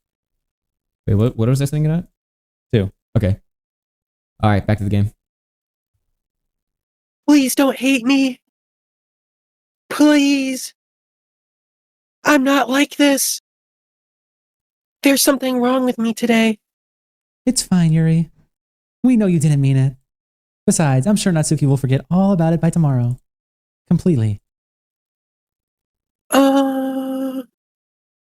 Wait, what was I thinking at? 2. Okay. All right, back to the game. Please don't hate me. Please. I'm not like this. There's something wrong with me today. It's fine, Yuri. We know you didn't mean it. Besides, I'm sure Natsuki will forget all about it by tomorrow. Completely.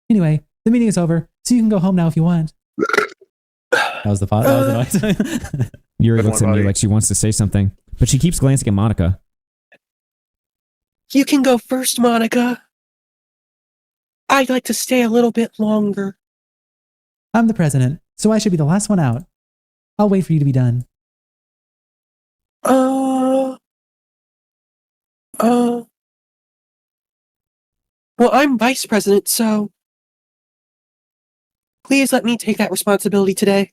Anyway, the meeting is over, so you can go home now if you want. That was the pot. That was the noise. Yuri Good looks one, at me buddy. like she wants to say something, but she keeps glancing at Monica. You can go first, Monica. I'd like to stay a little bit longer. I'm the president, so I should be the last one out. I'll wait for you to be done. Well, I'm vice president, so please let me take that responsibility today.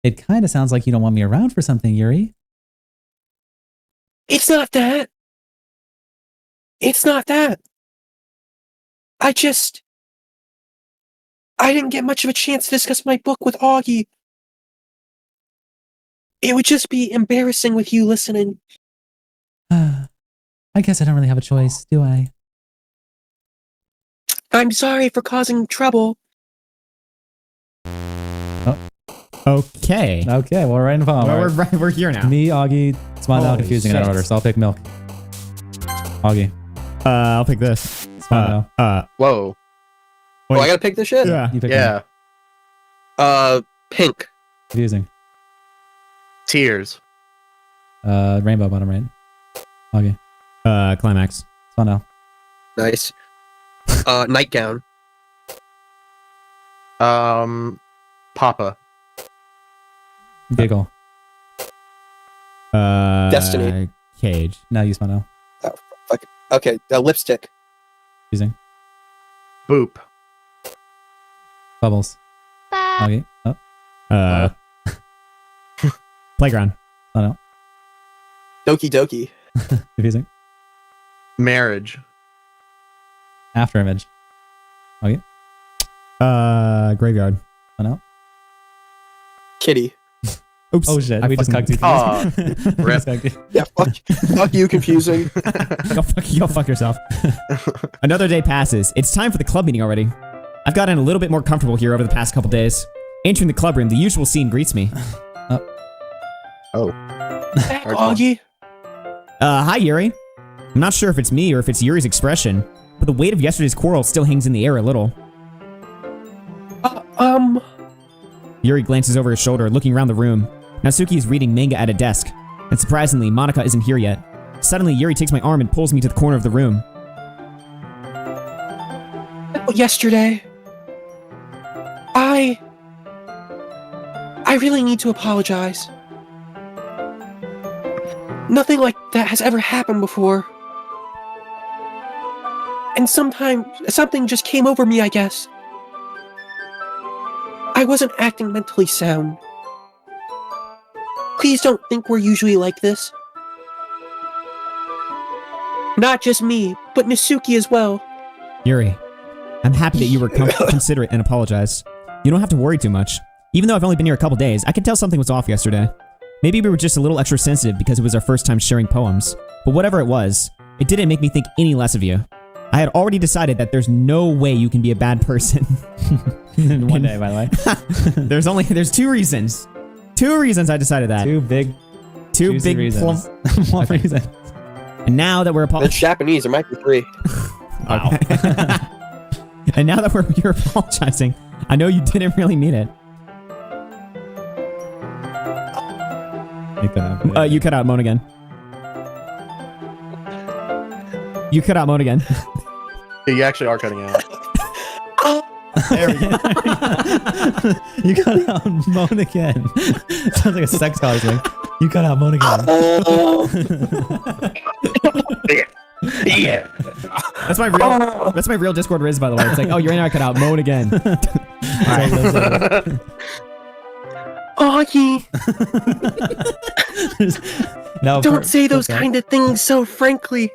It kind of sounds like you don't want me around for something, Yuri. It's not that. It's not that. I didn't get much of a chance to discuss my book with Augie. It would just be embarrassing with you listening. I guess I don't really have a choice, do I? I'm sorry for causing trouble. Okay. Okay, well, we're right in the phone. Well, we're here now. Me, Augie, Smile now Holy confusing in that shit. order, so I'll pick milk. Augie, I'll pick this. Smile now. Whoa. Oh, I gotta pick this shit? Yeah. You pick Yeah. Pink. confusing. Tears. Rainbow bottom right. Augie, Climax. Smile now. Nice. Nightgown. Papa. Giggle. Destiny. Cage. Now you smile now. Okay, lipstick. Confusing. Boop. Bubbles. Augie, Playground. Smile now. Doki Doki. Confusing. Marriage. After image. Augie, Graveyard. smile now. Kitty. Oops. Oh shit, I we just fucking- cucked you. We rip. just cucked you. Yeah, fuck you, confusing. Go fuck yourself. Another day passes. It's time for the club meeting already. I've gotten a little bit more comfortable here over the past couple days. Entering the club room, the usual scene greets me. Oh. Back, Augie. Hi, Yuri. I'm not sure if it's me or if it's Yuri's expression, but the weight of yesterday's quarrel still hangs in the air a little. Yuri glances over his shoulder, looking around the room. Natsuki is reading manga at a desk, and surprisingly, Monica isn't here yet. Suddenly, Yuri takes my arm and pulls me to the corner of the room. Yesterday, I really need to apologize. Nothing like that has ever happened before. And something just came over me, I guess. I wasn't acting mentally sound. Please don't think we're usually like this. Not just me, but Natsuki as well. Yuri, I'm happy that you were considerate and apologized. You don't have to worry too much. Even though I've only been here a couple days, I could tell something was off yesterday. Maybe we were just a little extra sensitive because it was our first time sharing poems. But whatever it was, it didn't make me think any less of you. I had already decided that there's no way you can be a bad person. One day, by the way. There's two reasons. Two reasons I decided that. Two big reasons. One reason. And now that we're It's apologizing. Japanese. There might be 3. Wow. And now that you're apologizing, I know you didn't really mean it. You cut out Moan again. You cut out Moan again. You actually are cutting out. There we go. You cut out Moan again. Sounds like a sex call. Like, you cut out Moan again. Yeah. That's my real Discord Riz, by the way. It's like, oh, you're in I cut out Moan again. Augie, No, don't say those kind of things so frankly.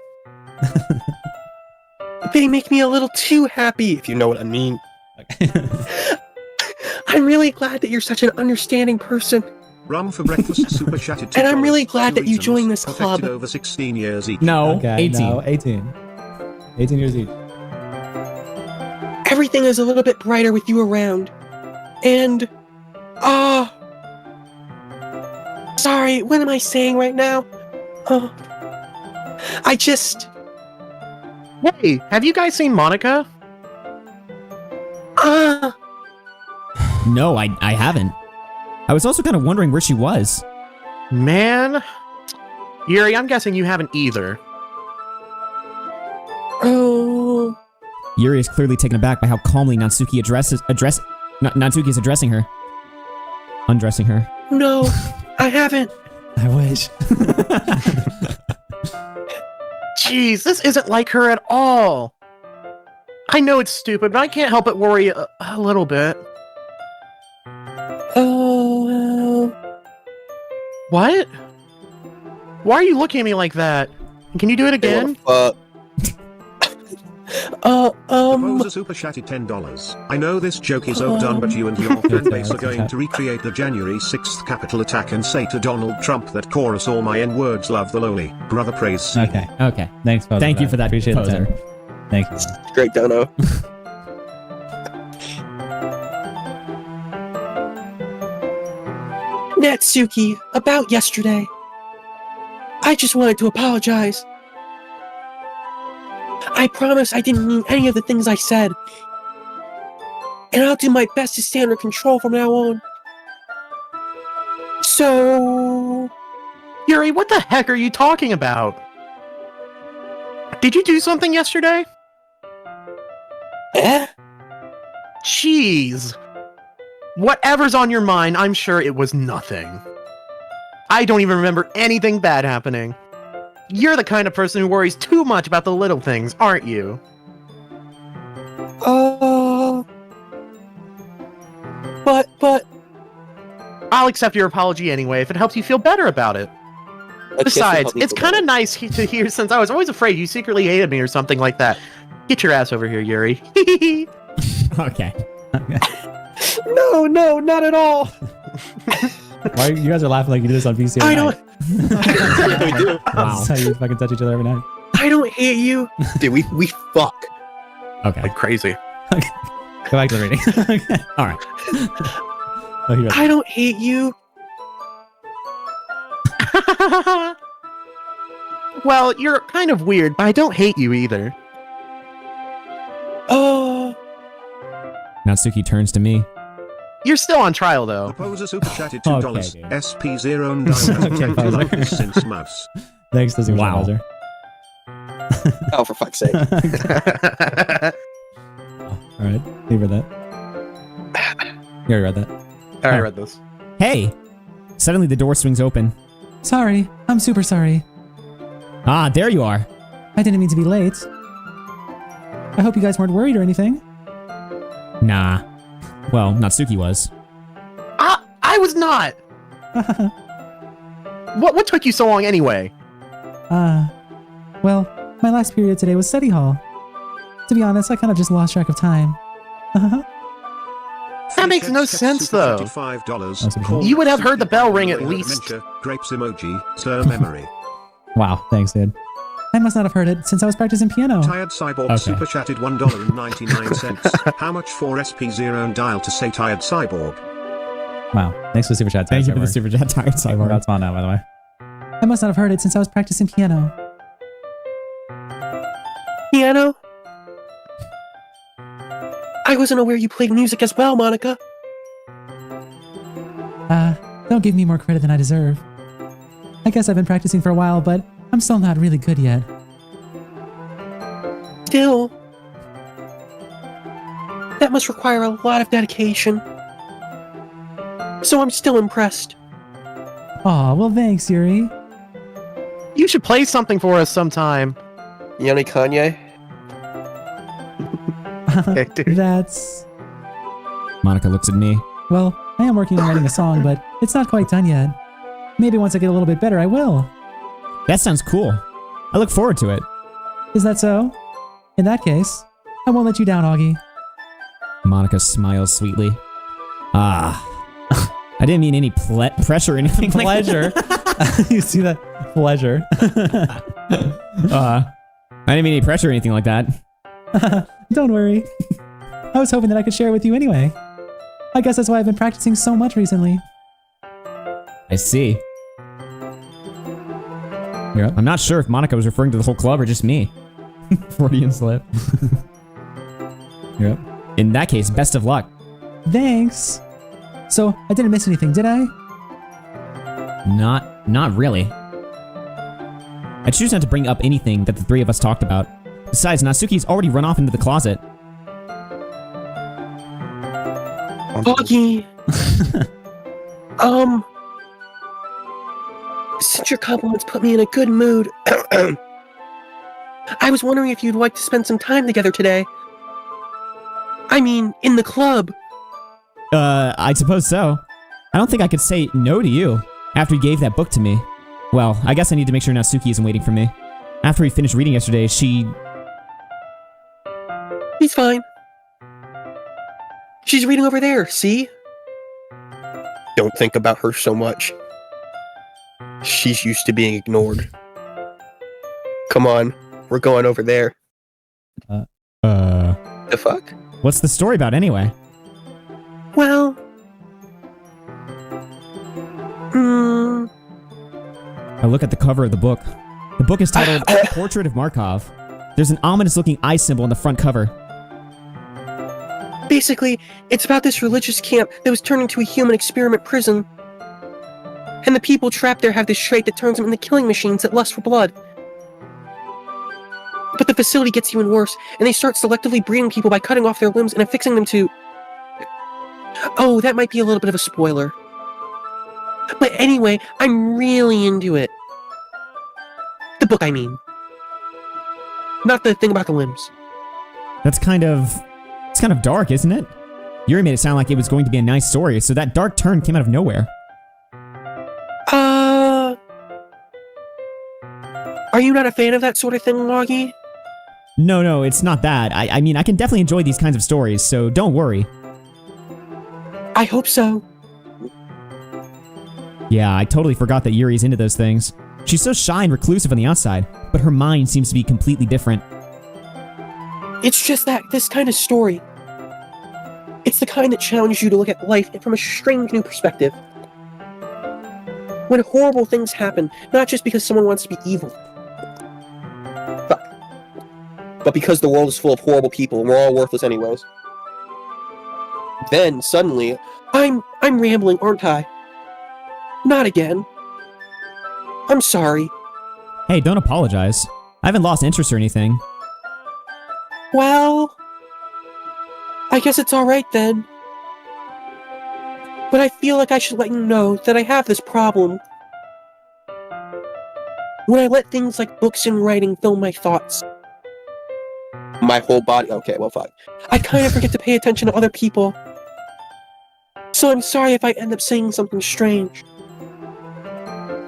They make me a little too happy. If you know what I mean. I'm really glad that you're such an understanding person. Rum for breakfast super chatted. And I'm really glad Two that you reasons, joined this perfected club. over 16 years each. No, Okay, 18. no, 18. 18 years each. Everything is a little bit brighter with you around. And, sorry, what am I saying right now? I just, Hey, have you guys seen Monica? No, I haven't. I was also kind of wondering where she was. Man. Yuri, I'm guessing you haven't either. oh, Yuri is clearly taken aback by how calmly Natsuki Natsuki is addressing her. Undressing her. no, I haven't. I wish. Jeez, this isn't like her at all. I know it's stupid, but I can't help but worry a little bit. Oh, What? Why are you looking at me like that? Can you do it again? Proposer super chatted $10. I know this joke is overdone, but you and your fanbase are going to recreate the January 6th Capitol attack and say to Donald Trump that chorus all my N-words love the lowly. Brother praise. Okay. Okay. Thanks, Poser. Thank you for that, Appreciate Poser. the time. Thank you. Great dono. Natsuki, about yesterday. I just wanted to apologize. I promise I didn't mean any of the things I said. And I'll do my best to stay under control from now on. So... Yuri, what the heck are you talking about? Did you do something yesterday? Eh? Jeez. Whatever's on your mind, I'm sure it was nothing. I don't even remember anything bad happening. You're the kind of person who worries too much about the little things, aren't you? But... I'll accept your apology anyway if it helps you feel better about it. Besides, it's kind of nice to hear since I was always afraid you secretly hated me or something like that. Get your ass over here, Yuri. Okay. No, not at all. Why you guys are laughing like you do this on PC? I don't. Yeah, we do. That's how you fucking touch each other every night. I don't hate you. Dude, we fuck Okay. like crazy. Go back to the reading. Okay. All right. Oh, here. I don't hate you. Well, you're kind of weird, but I don't hate you either. Oh, Natsuki turns to me. You're still on trial, The though. poser super chatted Okay, $2. dude. SP0 and Diamond Okay, 10 poser. like this since mouse. Thanks to Super Wow. Bowser. Oh, for fuck's sake. All right, you read that. You already read that. I already read this. Hey! Suddenly the door swings open. Sorry, I'm super sorry. Ah, there you are. I didn't mean to be late. I hope you guys weren't worried or anything. Nah. Well, Natsuki was. I was not. What took you so long anyway? Well, my last period today was study hall. To be honest, I kind of just lost track of time. That makes no sense, though. $5. You would have heard the bell ring at least. Dementia, grapes emoji, sir memory. Wow, thanks, dude. I must not have heard it since I was practicing piano. Tired Cyborg Okay. super chatted $1.99. How much for SP0 and dial to say Tired Cyborg? Wow, thanks for the super chat. Thank you for the Cyborg. super chat, Tired Cyborg. That's on now, by the way. I must not have heard it since I was practicing piano. piano. I wasn't aware you played music as well, Monica. Don't give me more credit than I deserve. I guess I've been practicing for a while, but I'm still not really good yet. Still, that must require a lot of dedication. So I'm still impressed. Aw, well thanks, Yuri. You should play something for us sometime. Yoni Kanye? Okay, dude. That's... Monica looks at me. Well, I am working on writing a song, but it's not quite done yet. Maybe once I get a little bit better, I will. That sounds cool. I look forward to it. Is that so? In that case, I won't let you down, Augie. Monica smiles sweetly. Ah. I didn't mean any pressure or anything like Pleasure. You see that? Pleasure. I didn't mean any pressure or anything like that. Don't worry. I was hoping that I could share it with you anyway. I guess that's why I've been practicing so much recently. I see. You're up. I'm not sure if Monica was referring to the whole club or just me. Freudian slip. You're up. In that case, best of luck. Thanks. So, I didn't miss anything, did I? Not really. I choose not to bring up anything that the three of us talked about. Besides, Natsuki's already run off into the closet. Augie. Since your compliments put me in a good mood, I was wondering if you'd like to spend some time together today. I mean, in the club. I suppose so. I don't think I could say no to you after you gave that book to me. Well, I guess I need to make sure Natsuki isn't waiting for me. After we finished reading yesterday, she... He's fine. She's reading over there, see? Don't think about her so much. She's used to being ignored. Come on, we're going over there. The fuck? What's the story about anyway? Well... I look at the cover of the book. The book is titled Portrait of Markov. There's an ominous-looking eye symbol on the front cover. Basically, it's about this religious camp that was turned into a human experiment prison. And the people trapped there have this trait that turns them into killing machines that lust for blood. But the facility gets even worse, and they start selectively breeding people by cutting off their limbs and affixing them to... Oh, that might be a little bit of a spoiler. But anyway, I'm really into it. The book, I mean. Not the thing about the limbs. It's kind of dark, isn't it? Yuri made it sound like it was going to be a nice story, so that dark turn came out of nowhere. Are you not a fan of that sort of thing, Augie? No, it's not that. I mean, I can definitely enjoy these kinds of stories, so don't worry. I hope so. Yeah, I totally forgot that Yuri's into those things. She's so shy and reclusive on the outside, but her mind seems to be completely different. It's just that this kind of story. It's the kind that challenges you to look at life from a strange new perspective. When horrible things happen, not just because someone wants to be evil, but because the world is full of horrible people and we're all worthless anyways. Then, suddenly, I'm rambling, aren't I? Not again. I'm sorry. Hey, don't apologize. I haven't lost interest or anything. Well, I guess it's alright then. But I feel like I should let you know that I have this problem. When I let things like books and writing fill my thoughts. My whole body. Okay, well, fuck. I kind of forget to pay attention to other people. So I'm sorry if I end up saying something strange.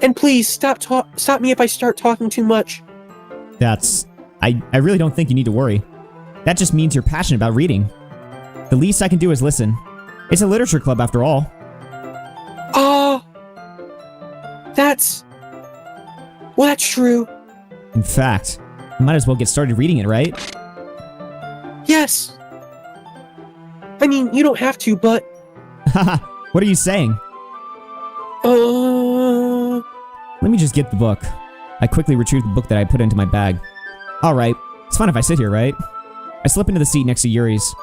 And please, stop me if I start talking too much. I really don't think you need to worry. That just means you're passionate about reading. The least I can do is listen. It's a literature club after all. Well, that's true. In fact, you might as well get started reading it, right? Yes. I mean, you don't have to, but... Haha, what are you saying? Let me just get the book. I quickly retrieved the book that I put into my bag. Alright, it's fine if I sit here, right? I slip into the seat next to Yuri's.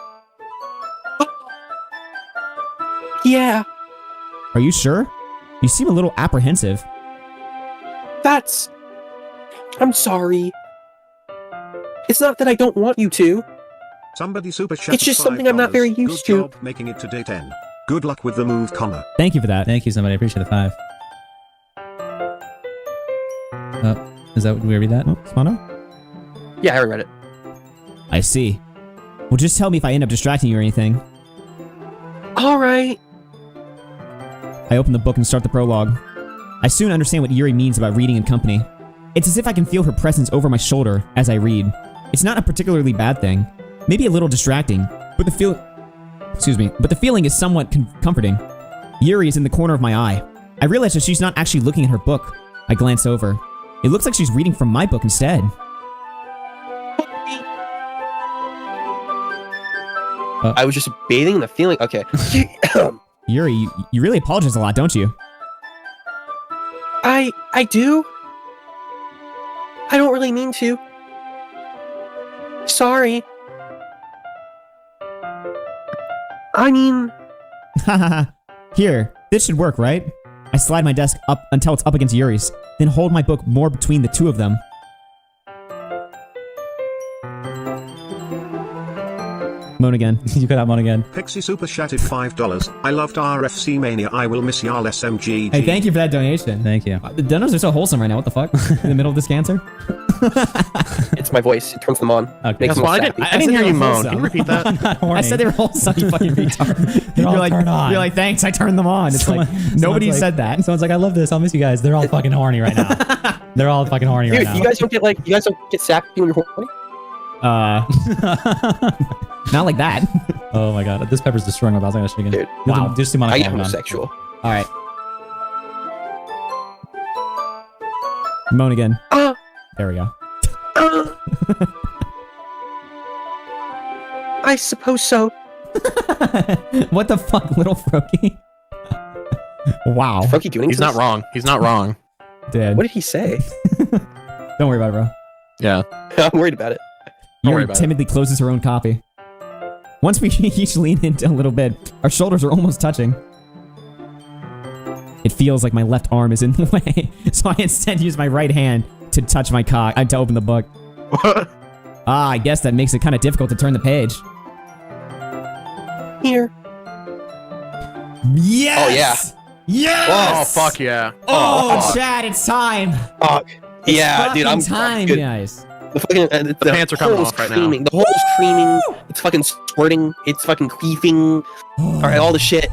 Yeah, Are you sure? You seem a little apprehensive. I'm sorry. It's not that I don't want you to. Somebody super chat. It's just something I'm not very used Good to. job making it to day 10. Good luck with the move, Connor. Thank you for that. Thank you, somebody. I appreciate the 5. Is that, do we read that? Oh, Smano? Yeah, I read it. I see. Well, just tell me if I end up distracting you or anything. Alright. I open the book and start the prologue. I soon understand what Yuri means about reading in company. It's as if I can feel her presence over my shoulder as I read. It's not a particularly bad thing. Maybe a little distracting, but the feeling is somewhat comforting. Yuri is in the corner of my eye. I realize that she's not actually looking at her book. I glance over. It looks like she's reading from my book instead. I was just bathing in the feeling. Okay. Yuri, you really apologize a lot, don't you? I do? I don't really mean to. Sorry. I mean... Here, this should work, right? I slide my desk up until it's up against Yuri's, then hold my book more between the two of them. Moan again. You cut out moan again. Pixie super chatted $5. I loved RFC Mania. I will miss y'all SMG. Hey, thank you for that donation. Thank you. The donos are so wholesome right now. What the fuck? In the middle of this cancer? It's my voice. It turns them on. Okay. Makes That's them why sappy. I didn't hear you moan. Can you repeat that? I'm not horny. I said they were wholesome, you fucking retard. They're all like, turned on. You're like, thanks, I turned them on. It's like, nobody someone's said that. Someone's like, I love this. I'll miss you guys. They're all fucking horny right now. They're all fucking horny Dude, right now. you guys don't get sappy when you're horny? Not like that. Oh my god. This pepper's destroying my bowels. I'm gonna shit again. Dude, Wow. Just too much. I am homosexual. All right. Moan again. There we go. I suppose so. What the fuck, little Froakie? Wow. Froakie doing He's not wrong. He's not wrong. Dude. What did he say? Don't worry about it, bro. Yeah. I'm worried about it. Don't worry Yuri about timidly closes her own copy. Once we each lean in a little bit, our shoulders are almost touching. It feels like my left arm is in the way, so I instead use my right hand to touch my cock, to open the book. I guess that makes it kind of difficult to turn the page. Here. Yes! Oh, yeah. Yes! Oh, fuck yeah. Oh, fuck. Chad, it's time! Fuck. It's Yeah, dude, I'm time, good. guys. The fucking The pants are coming hole's off right now. creaming. The hole's creaming. It's fucking squirting. It's fucking queefing. Alright, all the shit.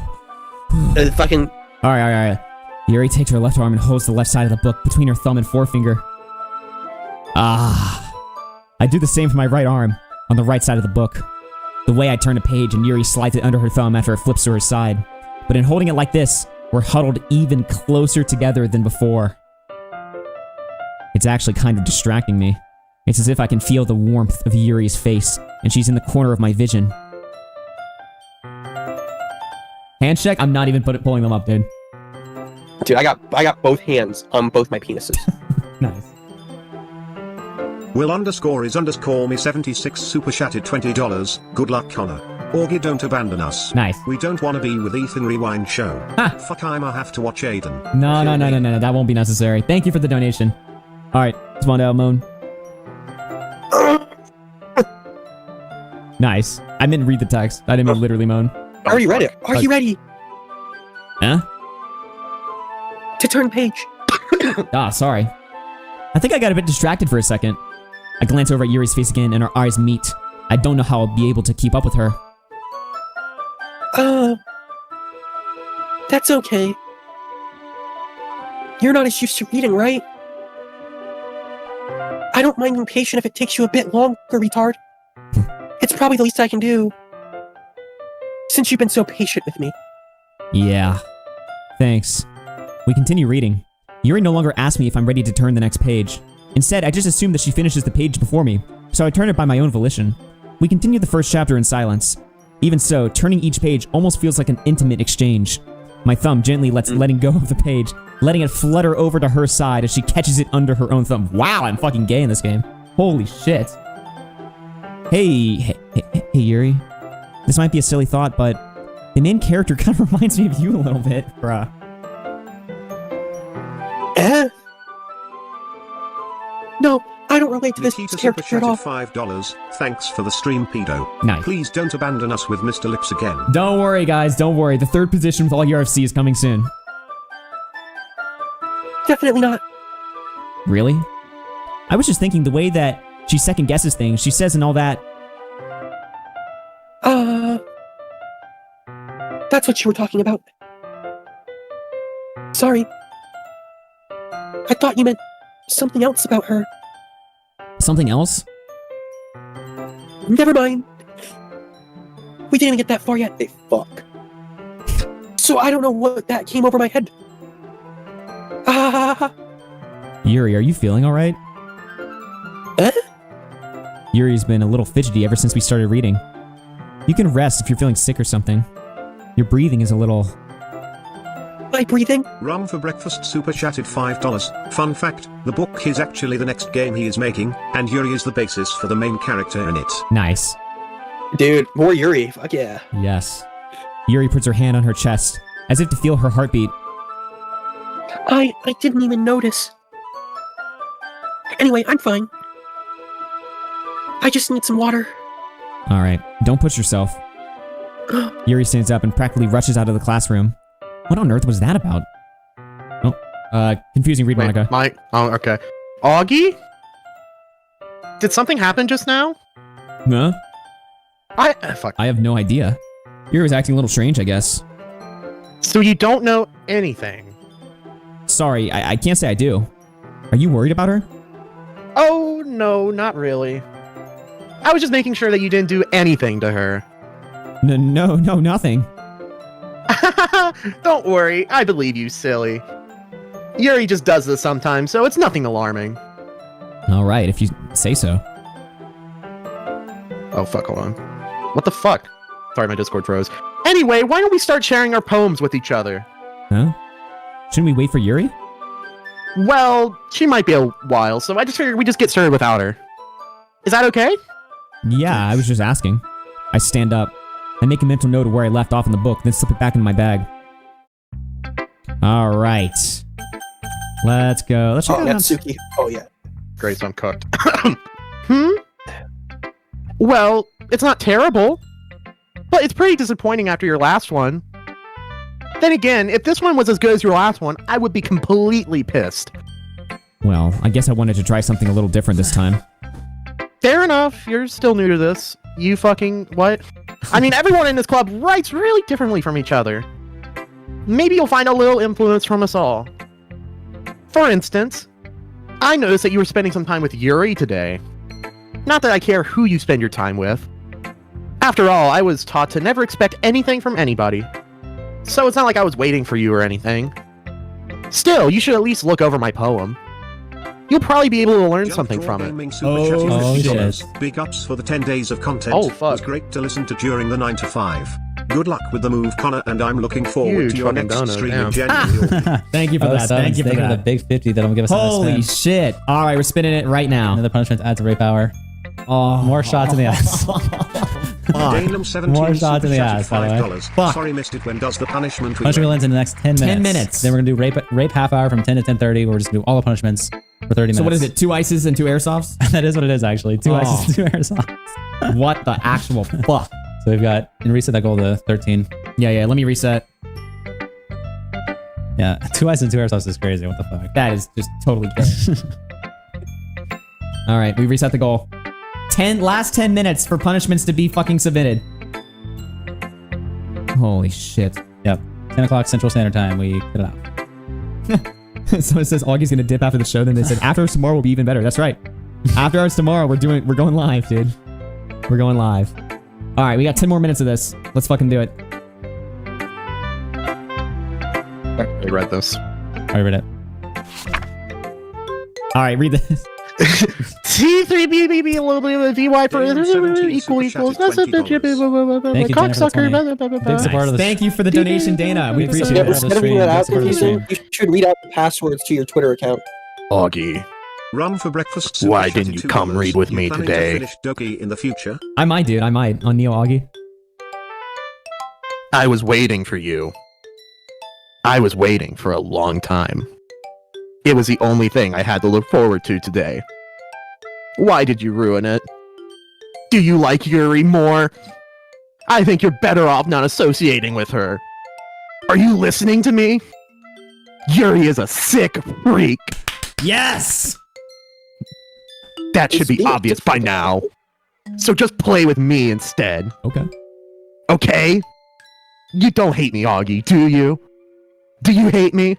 Fucking... Alright. Yuri takes her left arm and holds the left side of the book between her thumb and forefinger. I do the same for my right arm, on the right side of the book. The way I turn a page and Yuri slides it under her thumb after it flips to her side. But in holding it like this, We're huddled even closer together than before. It's actually kind of distracting me. It's as if I can feel the warmth of Yuri's face, and she's in the corner of my vision. Handshake? I'm not even pulling them up, dude. Dude, I got both hands on both my penises. Nice. Will underscore is underscore me 76 super chatted $20. Good luck, Connor. Augie, don't abandon us. Nice. We don't want to be with Ethan Rewind Show. Ha! Fuck, I'ma have to watch Aiden. No, that won't be necessary. Thank you for the donation. Alright, spawned out, moan. Nice. I meant read the text. I didn't mean literally moan. Are you ready? Are you ready? Huh? To turn page. Ah, sorry. I think I got a bit distracted for a second. I glance over at Yuri's face again and our eyes meet. I don't know how I'll be able to keep up with her. That's okay. You're not as used to reading, right? I don't mind being patient if it takes you a bit longer, retard. It's probably the least I can do. Since you've been so patient with me. Yeah. Thanks. We continue reading. Yuri no longer asks me if I'm ready to turn the next page. Instead, I just assume that she finishes the page before me, so I turn it by my own volition. We continue the first chapter in silence. Even so, turning each page almost feels like an intimate exchange. My thumb gently letting go of the page, letting it flutter over to her side as she catches it under her own thumb. Wow, I'm fucking gay in this game. Holy shit. Hey, Yuri. This might be a silly thought, but the main character kind of reminds me of you a little bit, bruh. No, I don't relate to this Nikita super character at all. chatted $5. Thanks for the stream, pedo. Nice. Please don't abandon us with Mr. Lips again. Don't worry, guys, don't worry. The third position with all your RFC is coming soon. Definitely not. Really? I was just thinking the way that she second guesses things, she says and all that. That's what you were talking about. Sorry. I thought you meant something else about her. Something else? Never mind. We didn't even get that far yet. Hey, fuck. So I don't know what that came over my head. Yuri, are you feeling alright? Yuri's been a little fidgety ever since we started reading. You can rest if you're feeling sick or something. Your breathing is a little... My breathing? Rum for breakfast super chatted $5. Fun fact, the book is actually the next game he is making, and Yuri is the basis for the main character in it. Nice. Dude, more Yuri. Fuck yeah. Yes. Yuri puts her hand on her chest, as if to feel her heartbeat. I didn't even notice. Anyway, I'm fine. I just need some water. Alright, don't push yourself. Yuri stands up and practically rushes out of the classroom. What on earth was that about? Oh, confusing read, Monica. Oh, okay. Augie? Did something happen just now? Huh? Fuck. I have no idea. Yuri was acting a little strange, I guess. So you don't know anything? Sorry, I can't say I do. Are you worried about her? Oh, no, not really. I was just making sure that you didn't do anything to her. No, nothing. Don't worry, I believe you, silly. Yuri just does this sometimes, so it's nothing alarming. Alright, if you say so. Oh, fuck, hold on. What the fuck? Sorry, my Discord froze. Anyway, why don't we start sharing our poems with each other? Huh? Shouldn't we wait for Yuri? Well, she might be a while, so I just figured we just get started without her. Is that okay? Yeah, I was just asking. I stand up. I make a mental note of where I left off in the book, then slip it back in my bag. Alright. Let's go. Let's check Oh, out Natsuki. Oh, yeah. Great, so I'm cooked. Well, it's not terrible, but it's pretty disappointing after your last one. Then again, if this one was as good as your last one, I would be completely pissed. Well, I guess I wanted to try something a little different this time. Fair enough, you're still new to this. You fucking... what? I mean, everyone in this club writes really differently from each other. Maybe you'll find a little influence from us all. For instance, I noticed that you were spending some time with Yuri today. Not that I care who you spend your time with. After all, I was taught to never expect anything from anybody. So it's not like I was waiting for you or anything. Still, you should at least look over my poem. You'll probably be able to learn something from it. Oh, shit. Big ups for the 10 days of content. Oh, fuck. It was great to listen to during the 9 to 5. Good luck with the move, Connor, and I'm looking forward Huge to your fucking next donut, stream damn. in January. Thank you for that. Thank you for the that. big 50 that'll give us Holy another spin. shit. All right, we're spinning it right now. Another punishment adds a rape hour. Oh. More shots in the ass. Danum 17 More shots in the super ass, by the way. $5. Fuck. Sorry, missed it. When does the punishment Punishment will end in the next 10 minutes. 10 minutes. Then we're gonna do rape half hour from 10 to 10:30. We're just gonna do all the punishments for 30 minutes. So what is it? 2 ices and 2 airsoffts? That is what it is actually. 2 Oh. ices, 2 airsoft. What the actual fuck? So we've got and reset that goal to 13. Yeah. Let me reset. Yeah, 2 ices and 2 airsoft is crazy. What the fuck? That is just totally good. All right, we reset the goal. Last 10 minutes for punishments to be fucking submitted. Holy shit. Yep. 10 o'clock Central Standard Time. We put it out. So it says Augie's gonna dip after the show. Then they said after hours tomorrow will be even better. That's right. After hours tomorrow, we're going live, dude. We're going live. All right, we got 10 more minutes of this. Let's fucking do it. I read this. I read it. All right, read this. T3BBB a little bit of a VY for equal equals. That's a Thank you, cocksucker. Jennifer, big supporter of the Thank you for the donation, Dana. We appreciate Yeah, it. we're Instead of reading that out confusing, you should read out the passwords to your Twitter account. Augie, Run for breakfast. Why didn't you come read with me today? Finish Doki in the future. I might, dude. I might on Neo Augie. I was waiting for you. I was waiting for a long time. It was the only thing I had to look forward to today. Why did you ruin it? Do you like Yuri more? I think you're better off not associating with her. Are you listening to me? Yuri is a sick freak. Yes. That should be obvious by now. So just play with me instead. Okay. Okay? You don't hate me, Augie, do you? Do you hate me?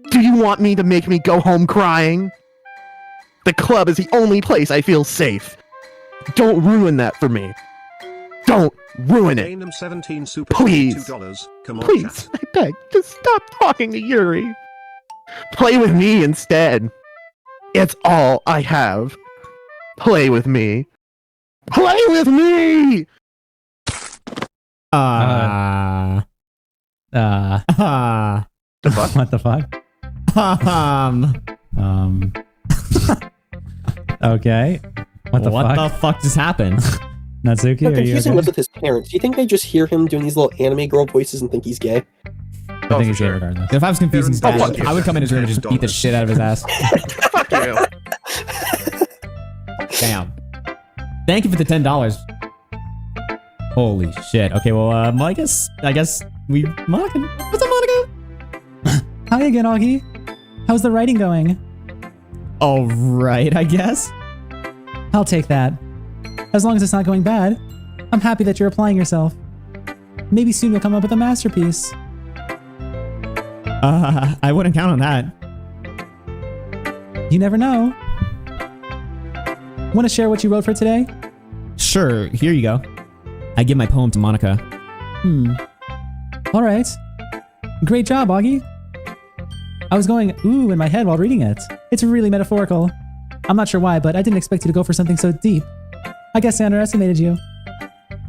Do you want me to make me go home crying? The club is the only place I feel safe. Don't ruin that for me. Don't ruin it. Danum 17 super Please. $2. Come on, Please, chat. I beg, just stop talking to Yuri. Play with me instead. It's all I have. Play with me. Play with me! Uh. The fuck? What the fuck? Okay. What the fuck? the fuck just happened? Natsuki, How are you confusing okay? was with his parents. Do you think they just hear him doing these little anime girl voices and think he's gay? I think he's gay regardless. If I was confusing his Oh, dad, fuck you. I would come in his room and just beat the shit out of his ass. Fuck you. Damn. Thank you for the $10. Holy shit. Okay, well, I guess we Monica. What's up, Monica? Hi again, Augie. How's the writing going? All right, I guess. I'll take that. As long as it's not going bad, I'm happy that you're applying yourself. Maybe soon you'll come up with a masterpiece. I wouldn't count on that. You never know. Want to share what you wrote for today? Sure, here you go. I give my poem to Monica. All right. Great job, Augie. I was going ooh in my head while reading it. It's really metaphorical. I'm not sure why, but I didn't expect you to go for something so deep. I guess I underestimated you.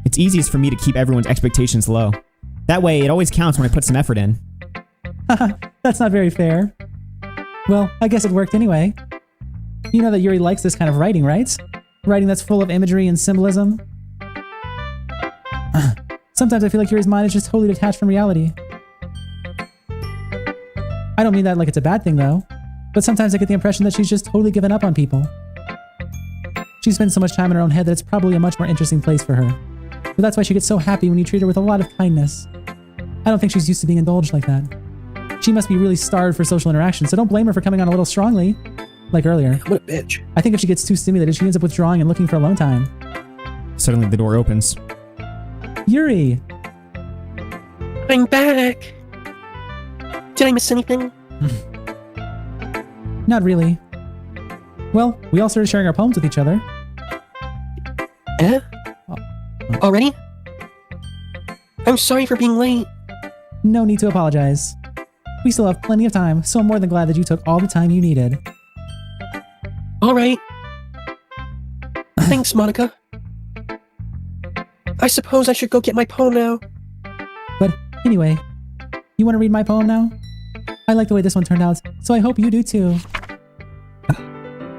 It's easiest for me to keep everyone's expectations low. That way, it always counts when I put some effort in. That's not very fair. Well, I guess it worked anyway. You know that Yuri likes this kind of writing, right? Writing that's full of imagery and symbolism. Sometimes I feel like Yuri's mind is just totally detached from reality. I don't mean that like it's a bad thing, though. But sometimes I get the impression that she's just totally given up on people. She spends so much time in her own head that it's probably a much more interesting place for her. But that's why she gets so happy when you treat her with a lot of kindness. I don't think she's used to being indulged like that. She must be really starved for social interaction, so don't blame her for coming on a little strongly. Like earlier. What a bitch. I think if she gets too stimulated, she ends up withdrawing and looking for alone time. Suddenly, the door opens. Yuri! I'm back. Did I miss anything? Not really. Well, we all started sharing our poems with each other. Already? I'm sorry for being late. No need to apologize. We still have plenty of time, so I'm more than glad that you took all the time you needed. All right. Thanks, Monica. I suppose I should go get my poem now. But anyway, you want to read my poem now? I like the way this one turned out, so I hope you do too.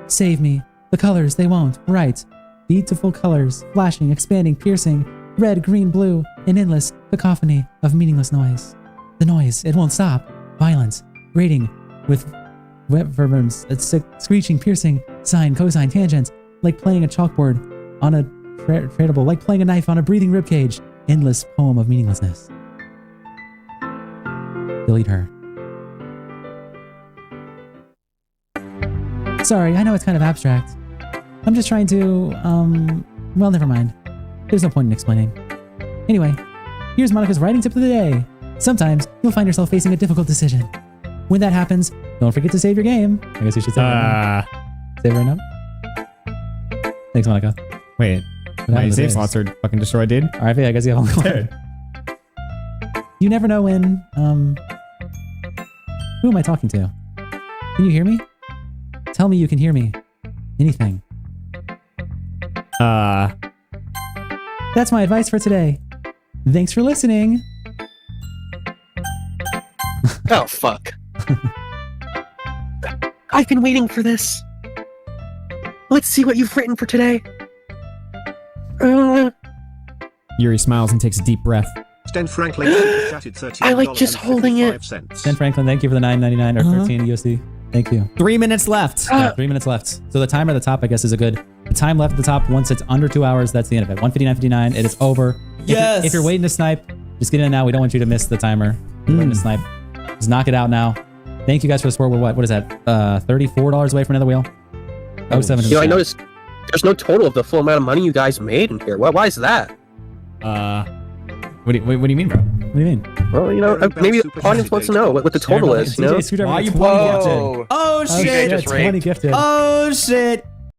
Save me. The colors, they won't. Right. Beautiful colors, flashing, expanding, piercing, red, green, blue, an endless cacophony of meaningless noise. The noise, it won't stop. Violent, grating, with verbs, screeching, piercing, sine, cosine, tangent, like playing a chalkboard on a tradable, like playing a knife on a breathing ribcage. Endless poem of meaninglessness. Delete her. Sorry, I know it's kind of abstract. I'm just trying to, well, never mind. There's no point in explaining. Anyway, here's Monica's writing tip of the day. Sometimes you'll find yourself facing a difficult decision. When that happens, don't forget to save your game. I guess you should save it right now. Save it right now. Thanks, Monica. Wait, my save slots are fucking destroyed, dude. Alright, I guess you have one. You never know when, who am I talking to? Can you hear me? Tell me you can hear me. Anything. That's my advice for today. Thanks for listening. Oh, fuck. I've been waiting for this. Let's see what you've written for today. Yuri smiles and takes a deep breath. Sten Franklin super chatted $13. I like just holding it. Ben Franklin, thank you for the $9.99 or 13 USD. Thank you. 3 minutes left. Yeah, 3 minutes left. So the timer at the top, I guess, is a good. The time left at the top, once it's under 2 hours, that's the end of it. 1:59:59, it is over. Yes! If you're waiting to snipe, just get in now. We don't want you to miss the timer. If you're waiting to snipe. Just knock it out now. Thank you guys for the support. We're what is that? $34 away from another wheel? Oh, 7. I noticed there's no total of the full amount of money you guys made in here. Why is that? What do you mean, bro? What do you mean? Well, maybe the audience wants to know what the total is, DJ Screwdriver, Why are you 20 pointing gifted. Oh shit! 20 gifted. Oh shit!